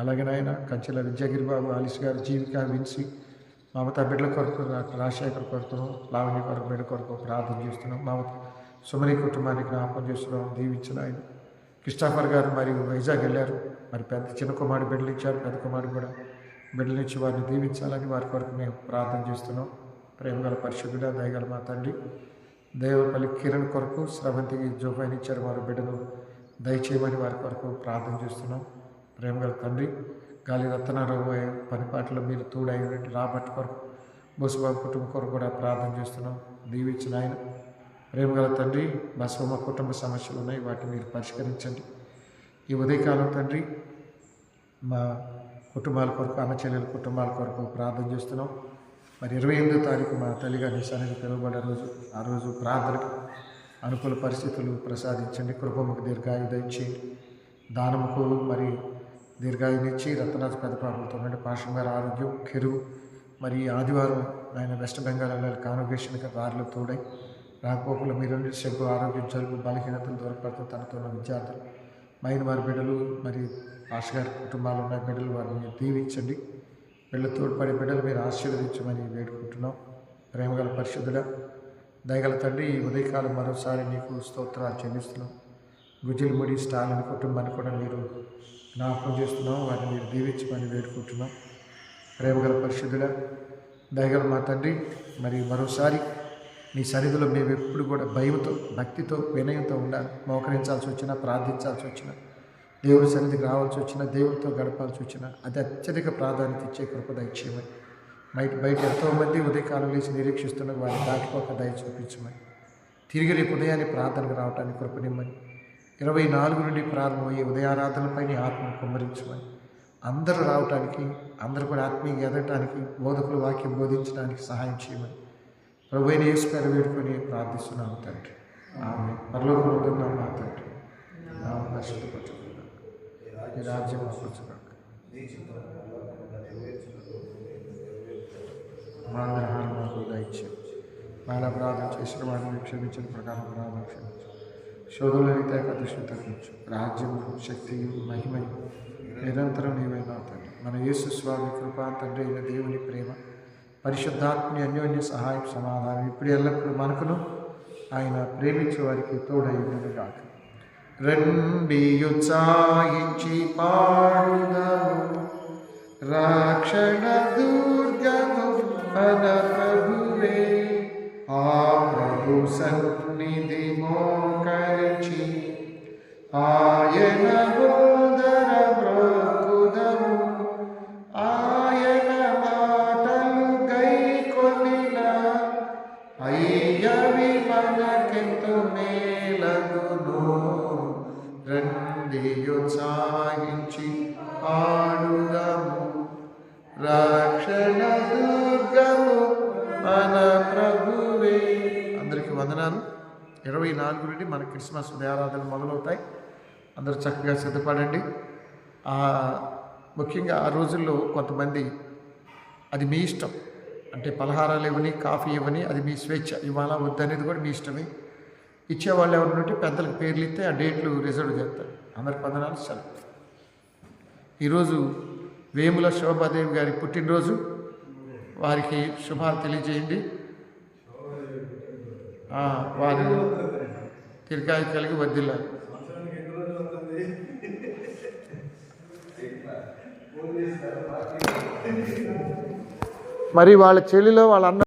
అలాగే నాయన కంచెల విద్యాగిరి బాబు, ఆలిస్ గారు, జీవిక, విన్సి, మమతా బిడ్డల కొరకు, రాజశేఖర్ కొరకు, లావణ్య కొరకు బిడ్డ కొరకు ప్రార్థన చేస్తున్నాం. మమత సుమని కుటుంబానికి జ్ఞాపకం చేస్తున్నాం. దీవించిన ఆయన క్రిస్టాఫర్ గారు మరియు వైజాగ్ వెళ్ళారు, మరి పెద్ద చిన్న కుమారుడు బిడ్డలు ఇచ్చారు, పెద్ద కుమారుడు కూడా బిడ్డలు ఇచ్చి వారిని దీవించాలని వారి కొరకు మేము ప్రార్థన చేస్తున్నాం. ప్రేమగల పరిశుద్ధుడా దయగల మా తండ్రి దేవపల్లి కిరణ్ కొరకు, స్రవంతికి జోఫైన్ ఇచ్చారు, వారి బిడ్డను దయచేయమని వారి కొరకు ప్రార్థన చేస్తున్నాం. ప్రేమగల తండ్రి గాలి రత్నారావు పనిపాట్లో మీరు తోడైనట్టు రాబట్టి కొరకు, బోసుబాబు కుటుంబం కొరకు కూడా ప్రార్థన చేస్తున్నాం. దీవించిన ఆయన ప్రేమగల తండ్రి బసవమ్మ కుటుంబ సమస్యలు ఉన్నాయి, వాటిని మీరు పరిష్కరించండి. ఈ ఉదయకాలం తండ్రి మా కుటుంబాల కొరకు, అన్న చెల్లెల కుటుంబాల కొరకు ప్రార్థన చేస్తున్నాం. మరి 28వ తారీఖు మా తల్లిగారి సన్నిధి పిలువబడే రోజు, ఆ రోజు ప్రార్థనకు అనుకూల పరిస్థితులు ప్రసాదించండి. కృపముకు దీర్ఘాయు దయచేయండి. దానముకు మరి దీర్ఘాయునిచ్చి రత్నాథ్ పెద్ద పాపలతో నుండి పాషం గారి ఆరోగ్యం, కెరువు, మరి ఆదివారం ఆయన వెస్ట్ బెంగాల్ వెళ్ళాలి కాన్వకేషన్కి దారిలో తోడై రాకపోకలు మీరు సెగ్గు ఆరోగ్యం, జలుబు, బలహీనతలు దూరపడుతూ తనతో ఉన్న విద్యార్థులు, మైన వారి బిడ్డలు, మరి పాష గారి కుటుంబాలు ఉన్న బిడ్డలు వారిని దీవించండి. వీళ్ళు తోడ్పడే బిడ్డలు మీరు ఆశీర్వదించమని వేడుకుంటున్నాం. ప్రేమగల పరిశుద్ధుడా దయగల తండ్రి ఈ ఉదయకాలం మరోసారి నీకు స్తోత్రాలు చెల్లిస్తున్నాం. గుజిల్ముడి స్టాలిన్ కుటుంబాన్ని కూడా మీరు జ్ఞాపకం చేస్తున్నాం, వారిని మీరు దీవించమని వేడుకుంటున్నాం. ప్రేమగల పరిశుద్ధుడా దయగల మా తండ్రి మరి మరోసారి నీ సన్నిధిలో మేము ఎప్పుడు కూడా భయంతో, భక్తితో, వినయంతో ఉండాలి. మోకరించాల్సి వచ్చినా, ప్రార్థించాల్సి వచ్చినా, దేవుడి సన్నిధికి రావాల్సి వచ్చినా, దేవుడితో గడపాల్సి వచ్చినా అది అత్యధిక ప్రాధాన్యత ఇచ్చే కృప దయచేయమని, బయట ఎంతోమంది ఉదయకాలం లేచి నిరీక్షిస్తున్న వారిని దాటిపోక దయ చూపించమని, తిరిగి రేపు ఉదయాన్ని ప్రార్థనకు రావడానికి కృపనిమ్మని, 24 నుండి ప్రారంభమయ్యే ఉదయారాధనపై నీ ఆత్మను కుమ్మరించమని, అందరూ రావటానికి, అందరూ కూడా ఆత్మీయంగా ఎదగటానికి, బోధకులు వాక్యం బోధించడానికి సహాయం చేయమని ప్రభువైన యేసు పేరు వేడుకొని ప్రార్థిస్తున్నాము తండ్రి. ఆమె పరలోకంలో ఉన్న మా తండ్రి, నా పరిశుద్ధపరచుకున్నాక నీ రాజ్యం వచ్చుగాక, మా గ్రహాలు మాకు దయచేయండి. మాల ప్రార్థన చేసిన వారిని క్షమించిన ప్రకారం ప్రార్థన క్షమించు. శోధుల రీతే కదుషం తగ్గించు. రాజ్యము, శక్తియు, మహిమయు నిరంతరం నీవైనా తండ్రి. మన యేసు స్వామి కృపా తండ్రి అయిన దేవుని ప్రేమ, పరిశుద్ధాత్మని అన్యోన్య సహాయం, సమాధానం ఇప్పుడు ఎల్లప్పుడూ మనకును ఆయన ప్రేమించే వారికి తోడైనను గాక. రండి ఉత్సాహించి పాడుదాము, రక్షణ దుర్గము మన ప్రభువే. ఆ ప్రభు సన్నిధి మోకరించి ఆయన బోధన బ్రోకుదము. ఆయన మాటలు గైకొనిన అయ్యవి మనకెంతో మేలగును. రండి ఉత్సాహించి పాడుదాము, రక్షణ దుర్గము మన ప్రభువే. అందరికీ వందనాలు. 24 నుండి మన క్రిస్మస్ ఉదయారాధనలు మొదలవుతాయి. అందరూ చక్కగా సిద్ధపడండి. ముఖ్యంగా ఆ రోజుల్లో కొంతమంది అది మీ ఇష్టం, అంటే పలహారాలు ఇవ్వని, కాఫీ ఇవ్వని, అది మీ స్వేచ్ఛ. ఇవాళ వద్దనేది కూడా మీ ఇష్టమే. ఇచ్చేవాళ్ళు ఎవరినంటే పెద్దలకు పేర్లు ఇస్తే ఆ డేట్లు రిజర్వ్ చేస్తారు. అందరికి వందనాలు. సెలవు. ఈరోజు వేముల శోభాదేవి గారి పుట్టినరోజు. వారికి శుభాలు తెలియజేయండి. వారి తిరిగాయి కలిగి వర్ధిల్లాలి. మరి వాళ్ళ చెల్లిలో వాళ్ళ అన్న